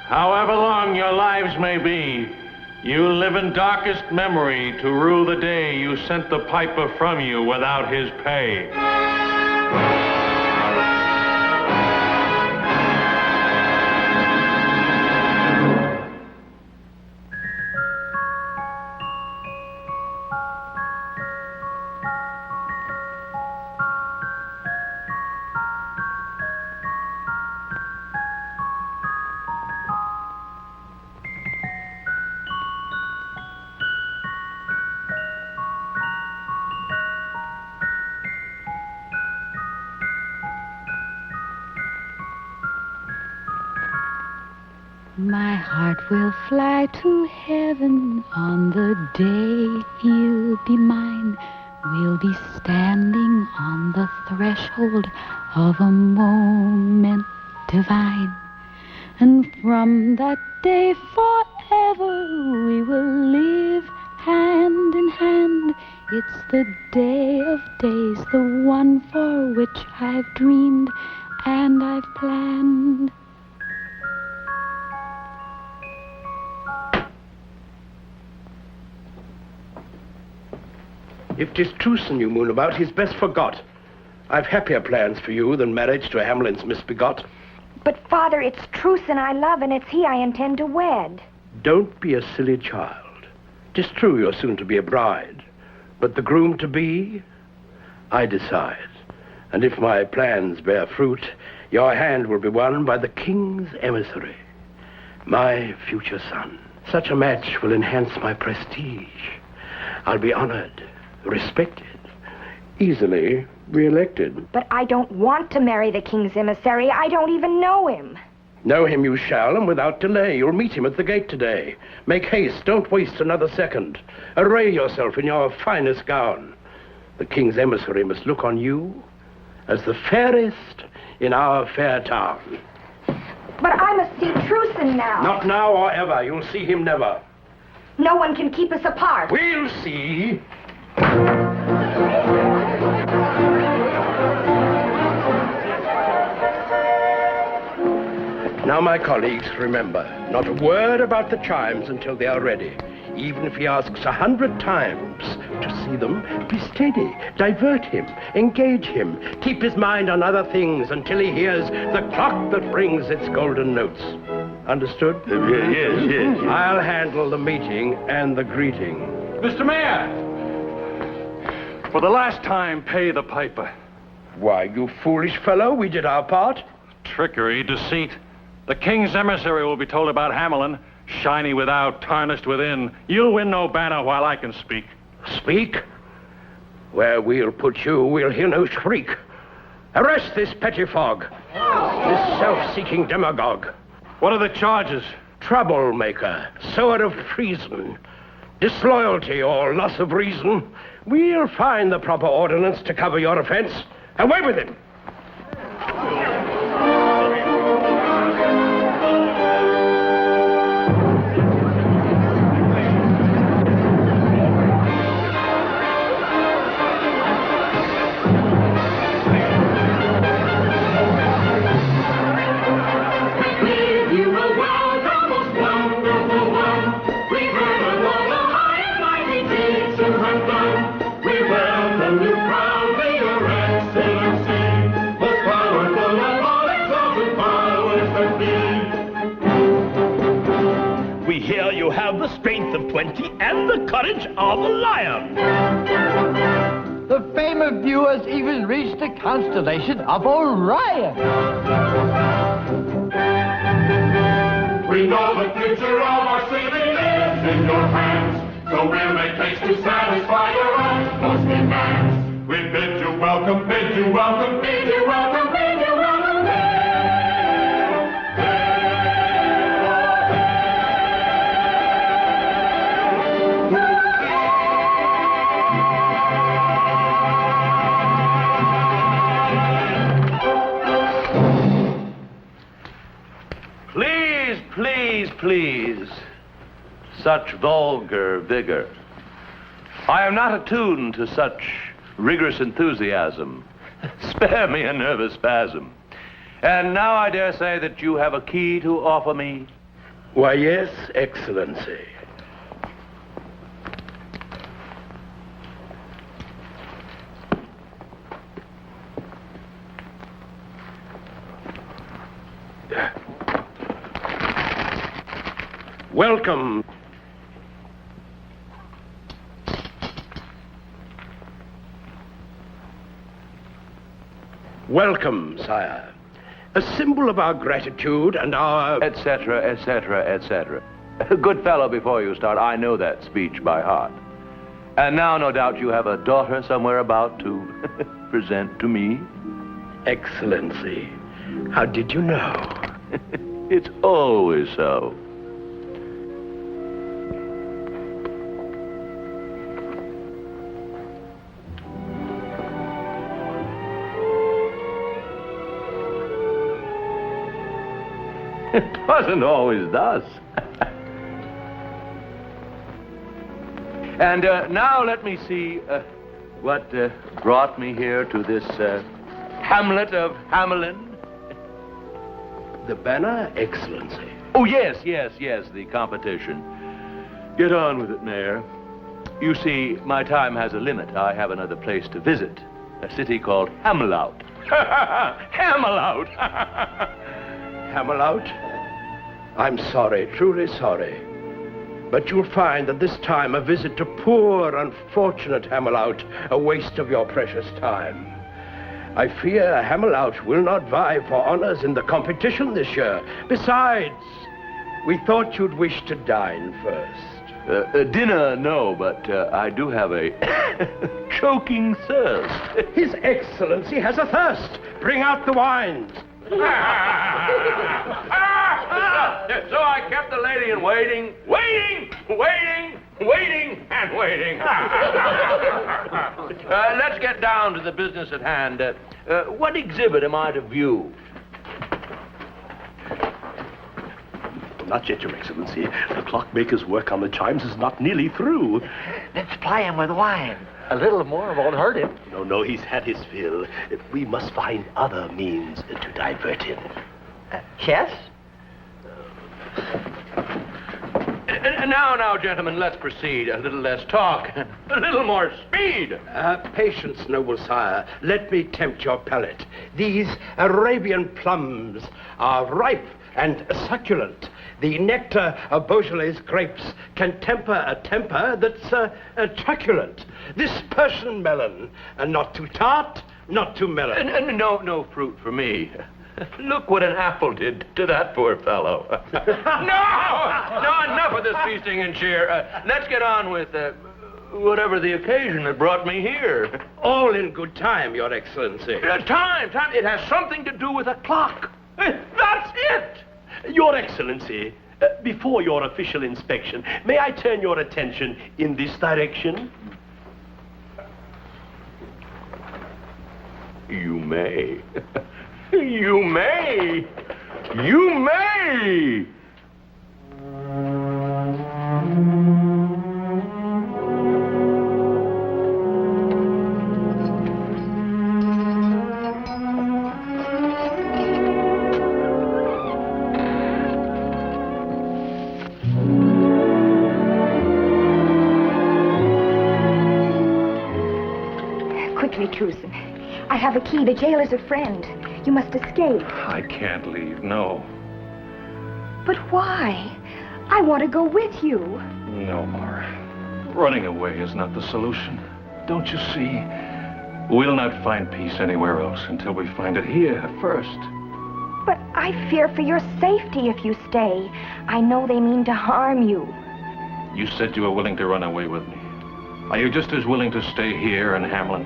However long your lives may be, you live in darkest memory to rue the day you sent the piper from you without his pay. My heart will fly to heaven on the day he'll be mine. We'll be standing on the threshold of a moment divine. And from that day forever we will live hand in hand. It's the day of days, the one for which I've dreamed and I've planned. If 'tis treason you moon about, he's best forgot. I've happier plans for you than marriage to Hamelin's misbegot. But, Father, it's Truson I love, and it's he I intend to wed. Don't be a silly child. 'Tis true you're soon to be a bride, but the groom-to-be, I decide. And if my plans bear fruit, your hand will be won by the king's emissary, my future son. Such a match will enhance my prestige. I'll be honored, respected, easily Re-elected. But I don't want to marry the king's emissary. I don't even know him. Know him you shall, and without delay. You'll meet him at the gate today. Make haste, don't waste another second. Array yourself in your finest gown. The king's emissary must look on you as the fairest in our fair town. But I must see Truson now. Not now or ever. You'll see him never. No one can keep us apart. We'll see. Now, my colleagues, remember, not a word about the chimes until they are ready. Even if he asks 100 times to see them, be steady, divert him, engage him, keep his mind on other things until he hears the clock that brings its golden notes. Understood? Yes. I'll handle the meeting and the greeting. Mr. Mayor! For the last time, pay the piper. Why, you foolish fellow, we did our part. Trickery, deceit. The king's emissary will be told about Hamelin. Shiny without, tarnished within. You'll win no banner while I can speak. Speak? Where we'll put you, we'll hear no shriek. Arrest this pettifog, this self-seeking demagogue. What are the charges? Troublemaker, sower of treason, disloyalty or loss of reason. We'll find the proper ordinance to cover your offense. Away with him! The strength of 20 and the courage of a lion. The fame of you has even reached the constellation of Orion. We know the future of our city is in your hands, so we'll make haste to satisfy your utmost demands. We bid you welcome, bid you welcome, bid you welcome, bid you welcome. Please. Such vulgar vigor. I am not attuned to such rigorous enthusiasm. Spare me a nervous spasm. And now I dare say that you have a key to offer me. Why, yes, Excellency. Welcome. Welcome, sire. A symbol of our gratitude and our... etc., etc., etc. Good fellow before you start, I know that speech by heart. And now, no doubt, you have a daughter somewhere about to present to me. Excellency, how did you know? It's always so. It wasn't always thus. And now let me see what brought me here to this hamlet of Hamelin. The banner, Excellency. Oh, yes, the competition. Get on with it, Mayor. You see, my time has a limit. I have another place to visit. A city called Hamelout. Hamelout! Hamelout? I'm sorry, truly sorry. But you'll find that this time a visit to poor, unfortunate Hamelout, a waste of your precious time. I fear Hamelout will not vie for honors in the competition this year. Besides, We thought you'd wish to dine first. Dinner, no, but I do have a choking thirst. His Excellency has a thirst. Bring out the wines. So I kept the lady in waiting, and waiting. Let's get down to the business at hand. What exhibit am I to view? Not yet, Your Excellency. The clockmaker's work on the chimes is not nearly through. Let's ply him with wine. A little more won't hurt him. No, he's had his fill. We must find other means to divert him. Chess? Now, gentlemen, let's proceed. A little less talk, a little more speed. Patience, noble sire. Let me tempt your palate. These Arabian plums are ripe and succulent. The nectar of Beaujolais grapes can temper a temper that's truculent. This Persian melon, not too tart, not too melon. No fruit for me. Look what an apple did to that poor fellow. No, enough of this feasting and cheer. Let's get on with whatever the occasion that brought me here. All in good time, Your Excellency. Time. It has something to do with a clock. That's it. Your Excellency, before your official inspection, may I turn your attention in this direction? You may. You may. You may. Quickly, Truson. I have a key. The jailer's a friend. You must escape. I can't leave, no. But why? I want to go with you. No, Mara. Running away is not the solution. Don't you see? We'll not find peace anywhere else until we find it here first. But I fear for your safety if you stay. I know they mean to harm you. You said you were willing to run away with me. Are you just as willing to stay here in Hamelin?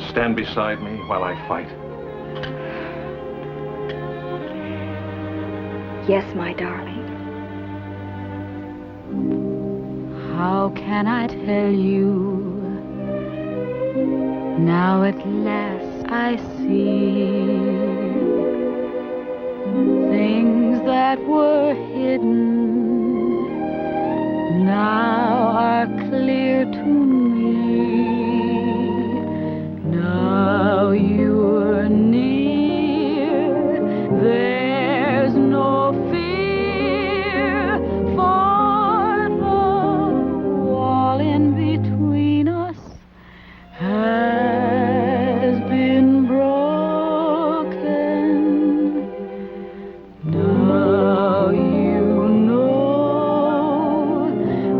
Stand beside me while I fight? Yes, my darling. How can I tell you? Now at last I see things that were hidden now are clear to me. Now you're near, there's no fear, for the wall in between us has been broken. Now you know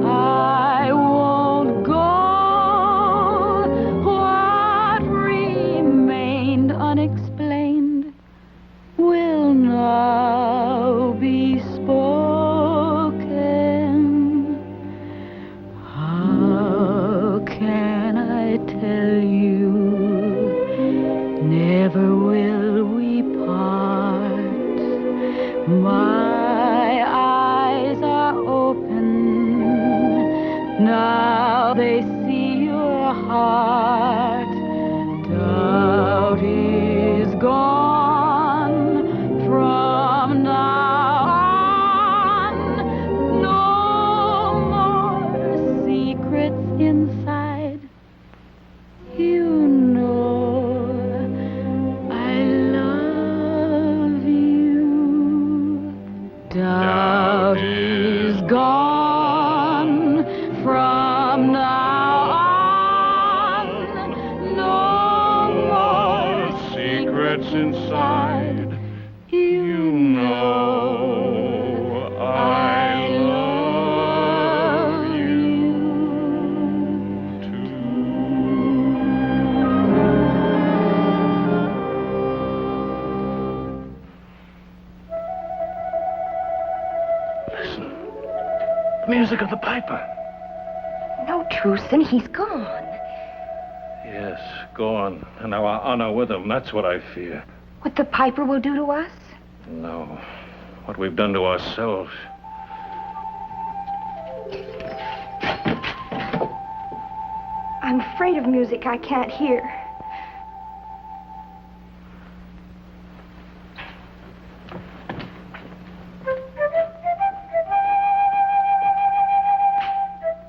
I won't go. What remained unexplained will now be spoken. How can I tell you? Never will we part. My eyes are open. Now they see your heart. Doubt is gone from now on. No more secrets inside. You know I love you. Doubt is gone from now on. No more Secrets inside, you know I love you music of the piper. No, Truson, he's gone. Yes, gone. And our honor with him. That's what I fear. What the piper will do to us? No. What we've done to ourselves. I'm afraid of music I can't hear.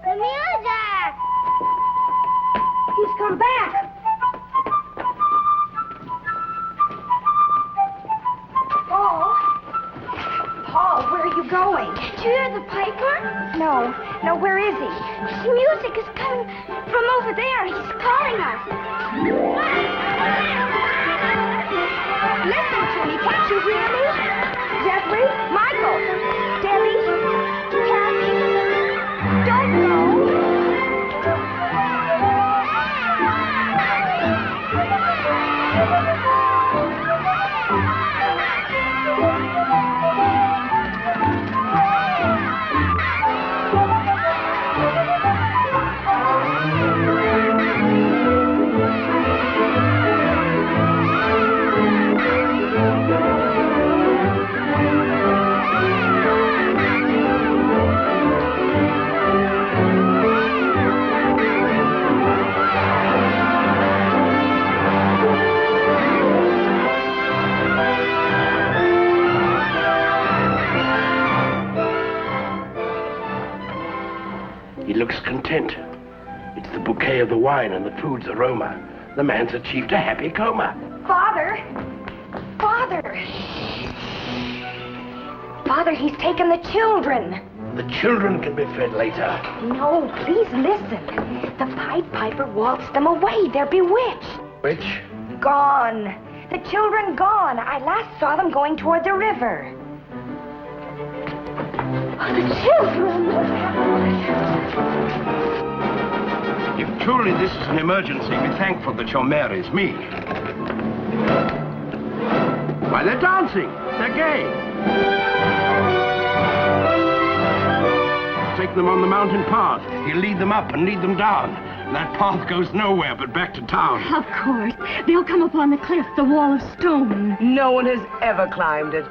The music! He's come back. Paul, where are you going? Did you hear the piper? No, where is he? The music is coming from over there. He's calling us. Listen to me, can't you hear me? Jeffrey, Michael, Debbie, Kathy, don't go. He looks content. It's the bouquet of the wine and the food's aroma. The man's achieved a happy coma. Father, he's taken the children. The children can be fed later. No, please listen. The Pied Piper waltzed them away. They're bewitched. Which? Gone. The children gone. I last saw them going toward the river. Oh, the children! If truly this is an emergency, be thankful that your mare is me. Why, they're dancing. They're gay. Take them on the mountain path. He'll lead them up and lead them down. That path goes nowhere but back to town. Of course. They'll come upon the cliff, the wall of stone. No one has ever climbed it.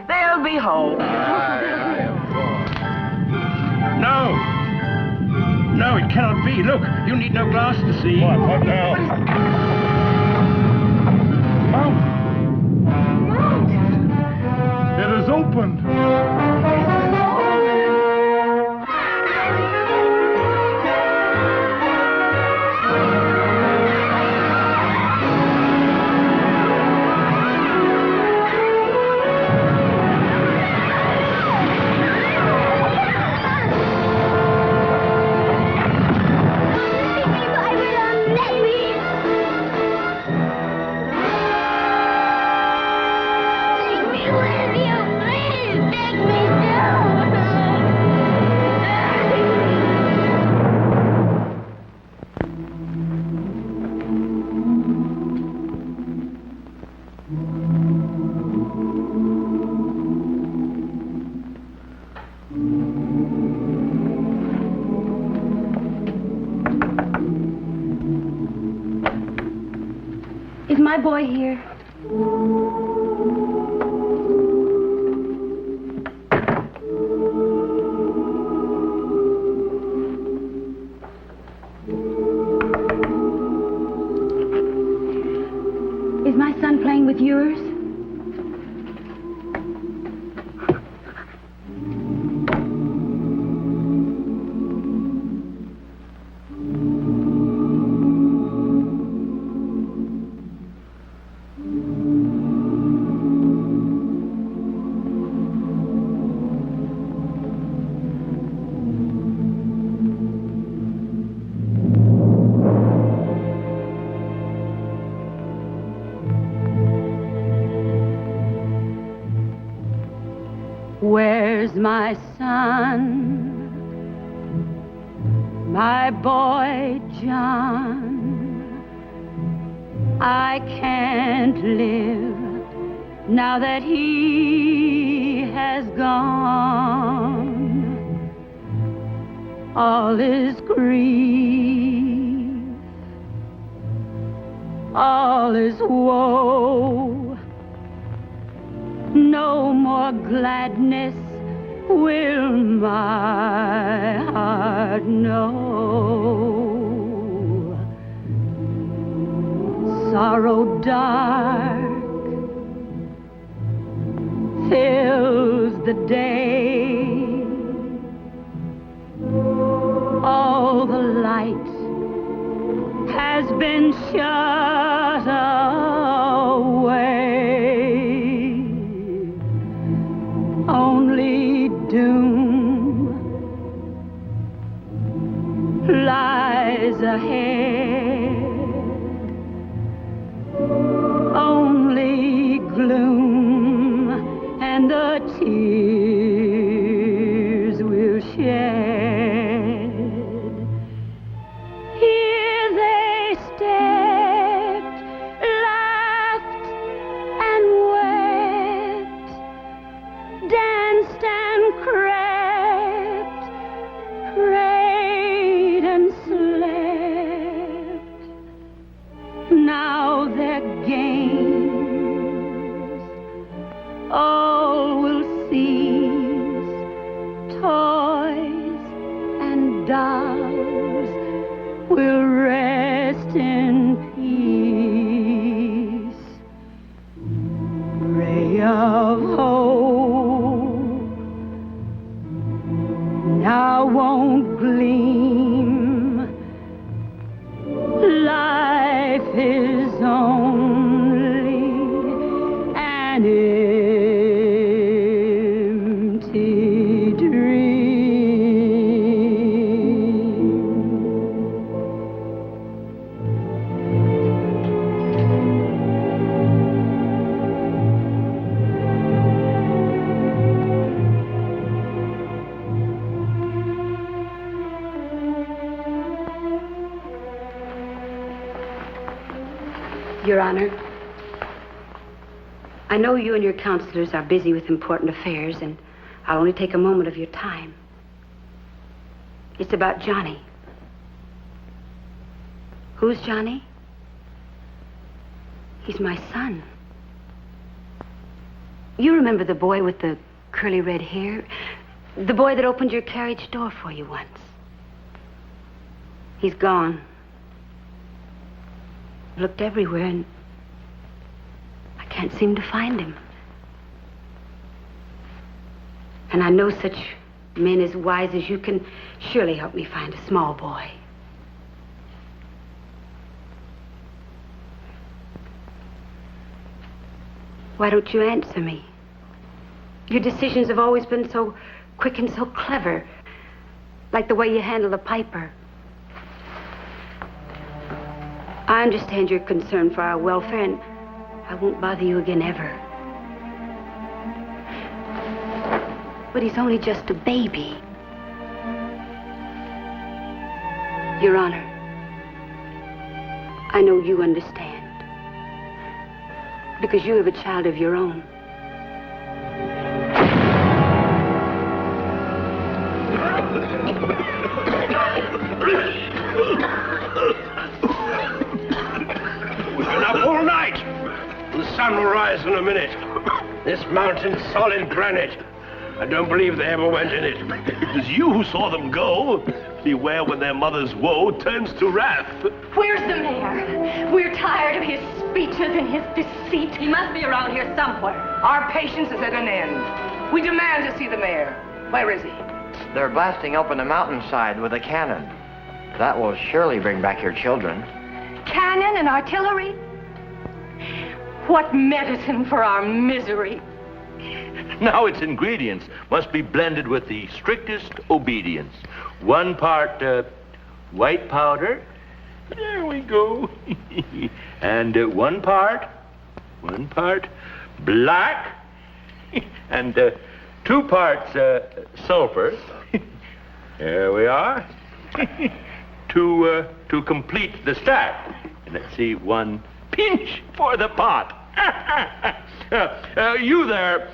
They'll be home. No! No, it cannot be. Look, you need no glass to see. What now? It is opened. Is my boy here? Is my son playing with yours? Where's my son, my boy John? I can't live now that he has gone. all is grief, all is woe. No more gladness will my heart know. Sorrow dark fills the day. All the light has been shut away. Only doom lies ahead. Only gloom and the tears we'll shed. Here they stepped, laughed and wept, danced and crept, prayed and slept. Now their games all will cease, toys and dolls will rest in peace. Ray of hope now won't gleam. Life is only an empty dream. Your Honor, I know you and your counselors are busy with important affairs, and I'll only take a moment of your time. It's about Johnny. Who's Johnny? He's my son. You remember the boy with the curly red hair? The boy that opened your carriage door for you once. He's gone. Looked everywhere, and I can't seem to find him. And I know such men as wise as you can surely help me find a small boy. Why don't you answer me? Your decisions have always been so quick and so clever, like the way you handle the piper. I understand your concern for our welfare, and I won't bother you again ever. But he's only just a baby. Your Honor, I know you understand, because you have a child of your own. We've been up all night. The sun will rise in a minute. This mountain's solid granite. I don't believe they ever went in it. It was you who saw them go. Beware when their mother's woe turns to wrath. Where's the mayor? We're tired of his speeches and his deceit. He must be around here somewhere. Our patience is at an end. We demand to see the mayor. Where is he? They're blasting open the mountainside with a cannon. That will surely bring back your children. Cannon and artillery? What medicine for our misery. Now its ingredients must be blended with the strictest obedience. 1 part white powder. There we go. And 1 part black. And 2 parts sulfur. There we are. To complete the stack. And let's see, 1 pinch for the pot. You there,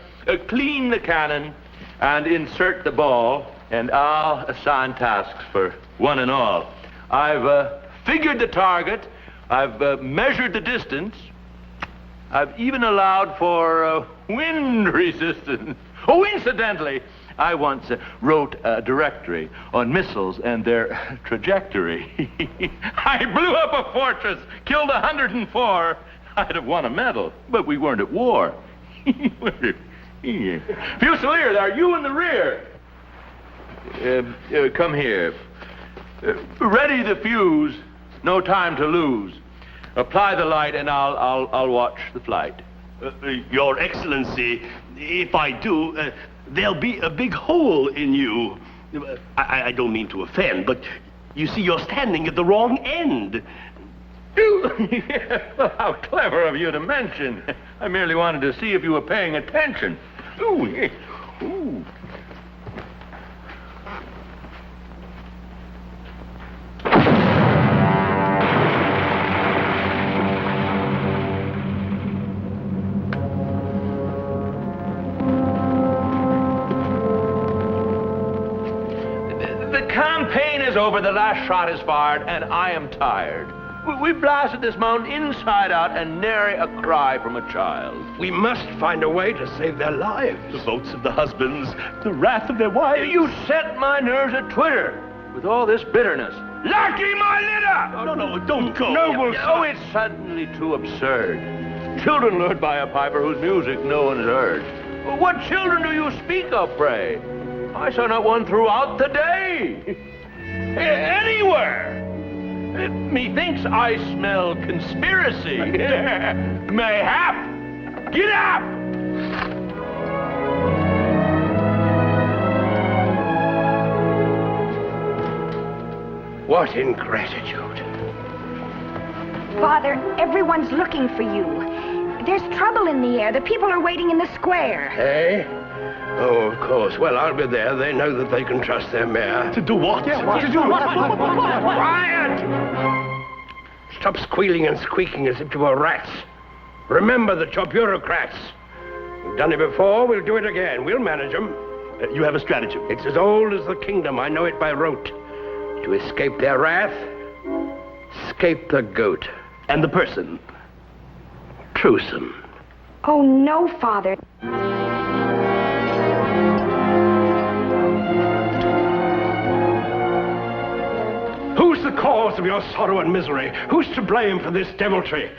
clean the cannon and insert the ball and I'll assign tasks for one and all. I've figured the target. I've measured the distance. I've even allowed for wind resistance. Oh, incidentally, I once wrote a directory on missiles and their trajectory. I blew up a fortress, killed 104. I'd have won a medal, but we weren't at war. Fusilier, are you in the rear? Come here. Ready the fuse. No time to lose. Apply the light, and I'll watch the flight. Your Excellency, if I do, there'll be a big hole in you. I don't mean to offend, but you see, you're standing at the wrong end. Well, how clever of you to mention. I merely wanted to see if you were paying attention. Ooh, yeah. Ooh. The campaign is over, the last shot is fired, and I am tired. We blasted this mountain inside out and nary a cry from a child. We must find a way to save their lives. The votes of the husbands, the wrath of their wives. You set my nerves a twitter with all this bitterness. Lucky my litter! No, don't go. Noble Oh, it's suddenly too absurd. Children lured by a piper whose music no one has heard. What children do you speak of, pray? I saw not one throughout the day. Anywhere. Methinks I smell conspiracy. Mayhap. Get up! What ingratitude. Father, everyone's looking for you. There's trouble in the air. The people are waiting in the square. Eh? Oh, of course. Well, I'll be there. They know that they can trust their mayor. To do what? Yeah, what to do? Quiet! Stop squealing and squeaking as if you were rats. Remember that you're bureaucrats. We've done it before. We'll do it again. We'll manage them. You have a stratagem. It's as old as the kingdom. I know it by rote. To escape their wrath, escape the goat. And the person? Truesome. Oh, no, Father. Who's the cause of your sorrow and misery? Who's to blame for this deviltry?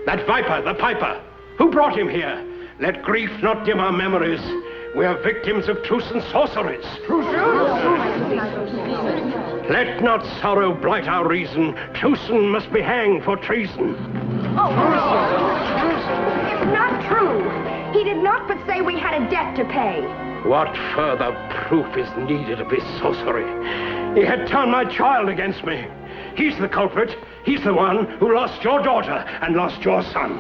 That viper, the piper. Who brought him here? Let grief not dim our memories. We are victims of truce and sorceries. Let not sorrow blight our reason. Truson must be hanged for treason. It's not true. He did not but say we had a debt to pay. What further proof is needed of his sorcery? He had turned my child against me. He's the culprit. He's the one who lost your daughter and lost your son.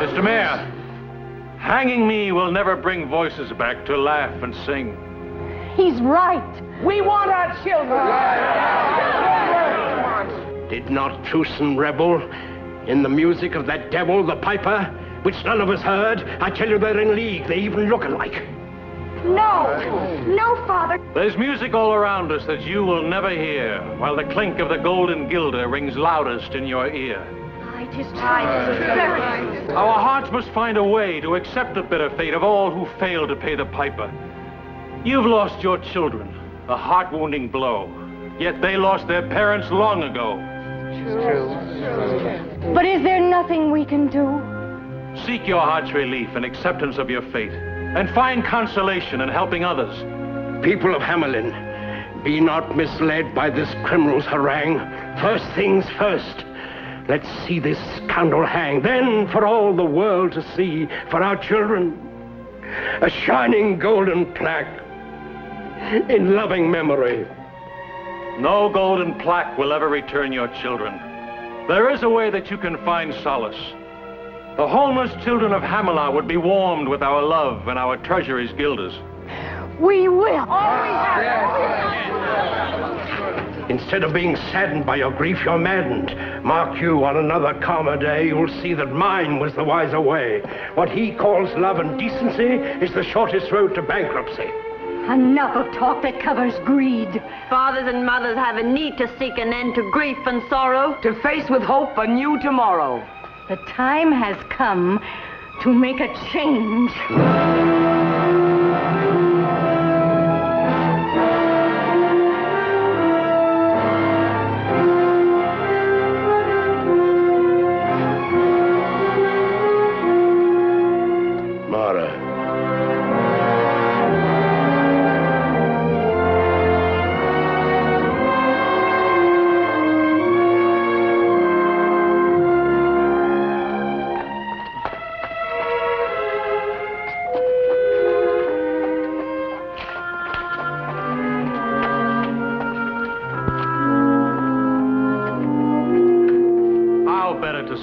Mr. Mayor, hanging me will never bring voices back to laugh and sing. He's right. We want our children. Did not Truson rebel in the music of that devil, the piper, which none of us heard? I tell you, they're in league. They even look alike. No, Father. There's music all around us that you will never hear, while the clink of the golden guilder rings loudest in your ear. It is time. Our hearts must find a way to accept the bitter fate of all who fail to pay the piper. You've lost your children, a heart-wounding blow, yet they lost their parents long ago. But is there nothing we can do? Seek your heart's relief and acceptance of your fate, and find consolation in helping others. People of Hamelin, be not misled by this criminal's harangue. First things first. Let's see this scoundrel hang. Then, for all the world to see, for our children, a shining golden plaque in loving memory. No golden plaque will ever return your children. There is a way that you can find solace. The homeless children of Hamelin would be warmed with our love and our treasuries guilders. We will. Instead of being saddened by your grief, you're maddened. Mark you, on another calmer day, you'll see that mine was the wiser way. What he calls love and decency is the shortest road to bankruptcy. Enough of talk that covers greed. Fathers and mothers have a need to seek an end to grief and sorrow. To face with hope a new tomorrow. The time has come to make a change.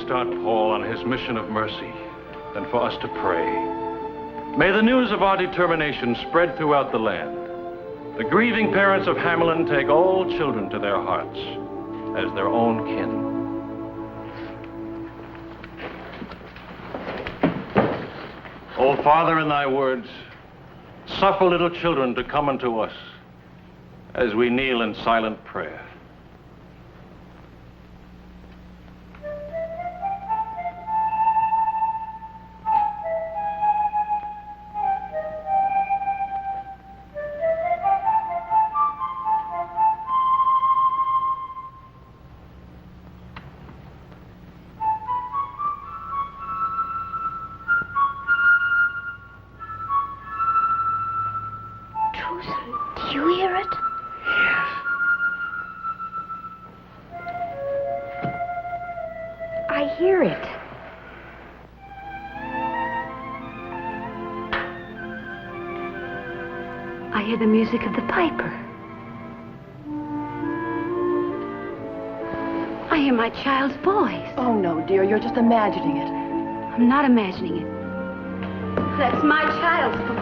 Start Paul on his mission of mercy than for us to pray. May the news of our determination spread throughout the land. The grieving parents of Hamelin take all children to their hearts as their own kin. O Father, in thy words, suffer little children to come unto us as we kneel in silent prayer. Do you hear it? Yes. I hear it. I hear the music of the piper. I hear my child's voice. Oh, no, dear, you're just imagining it. I'm not imagining it. That's my child's voice.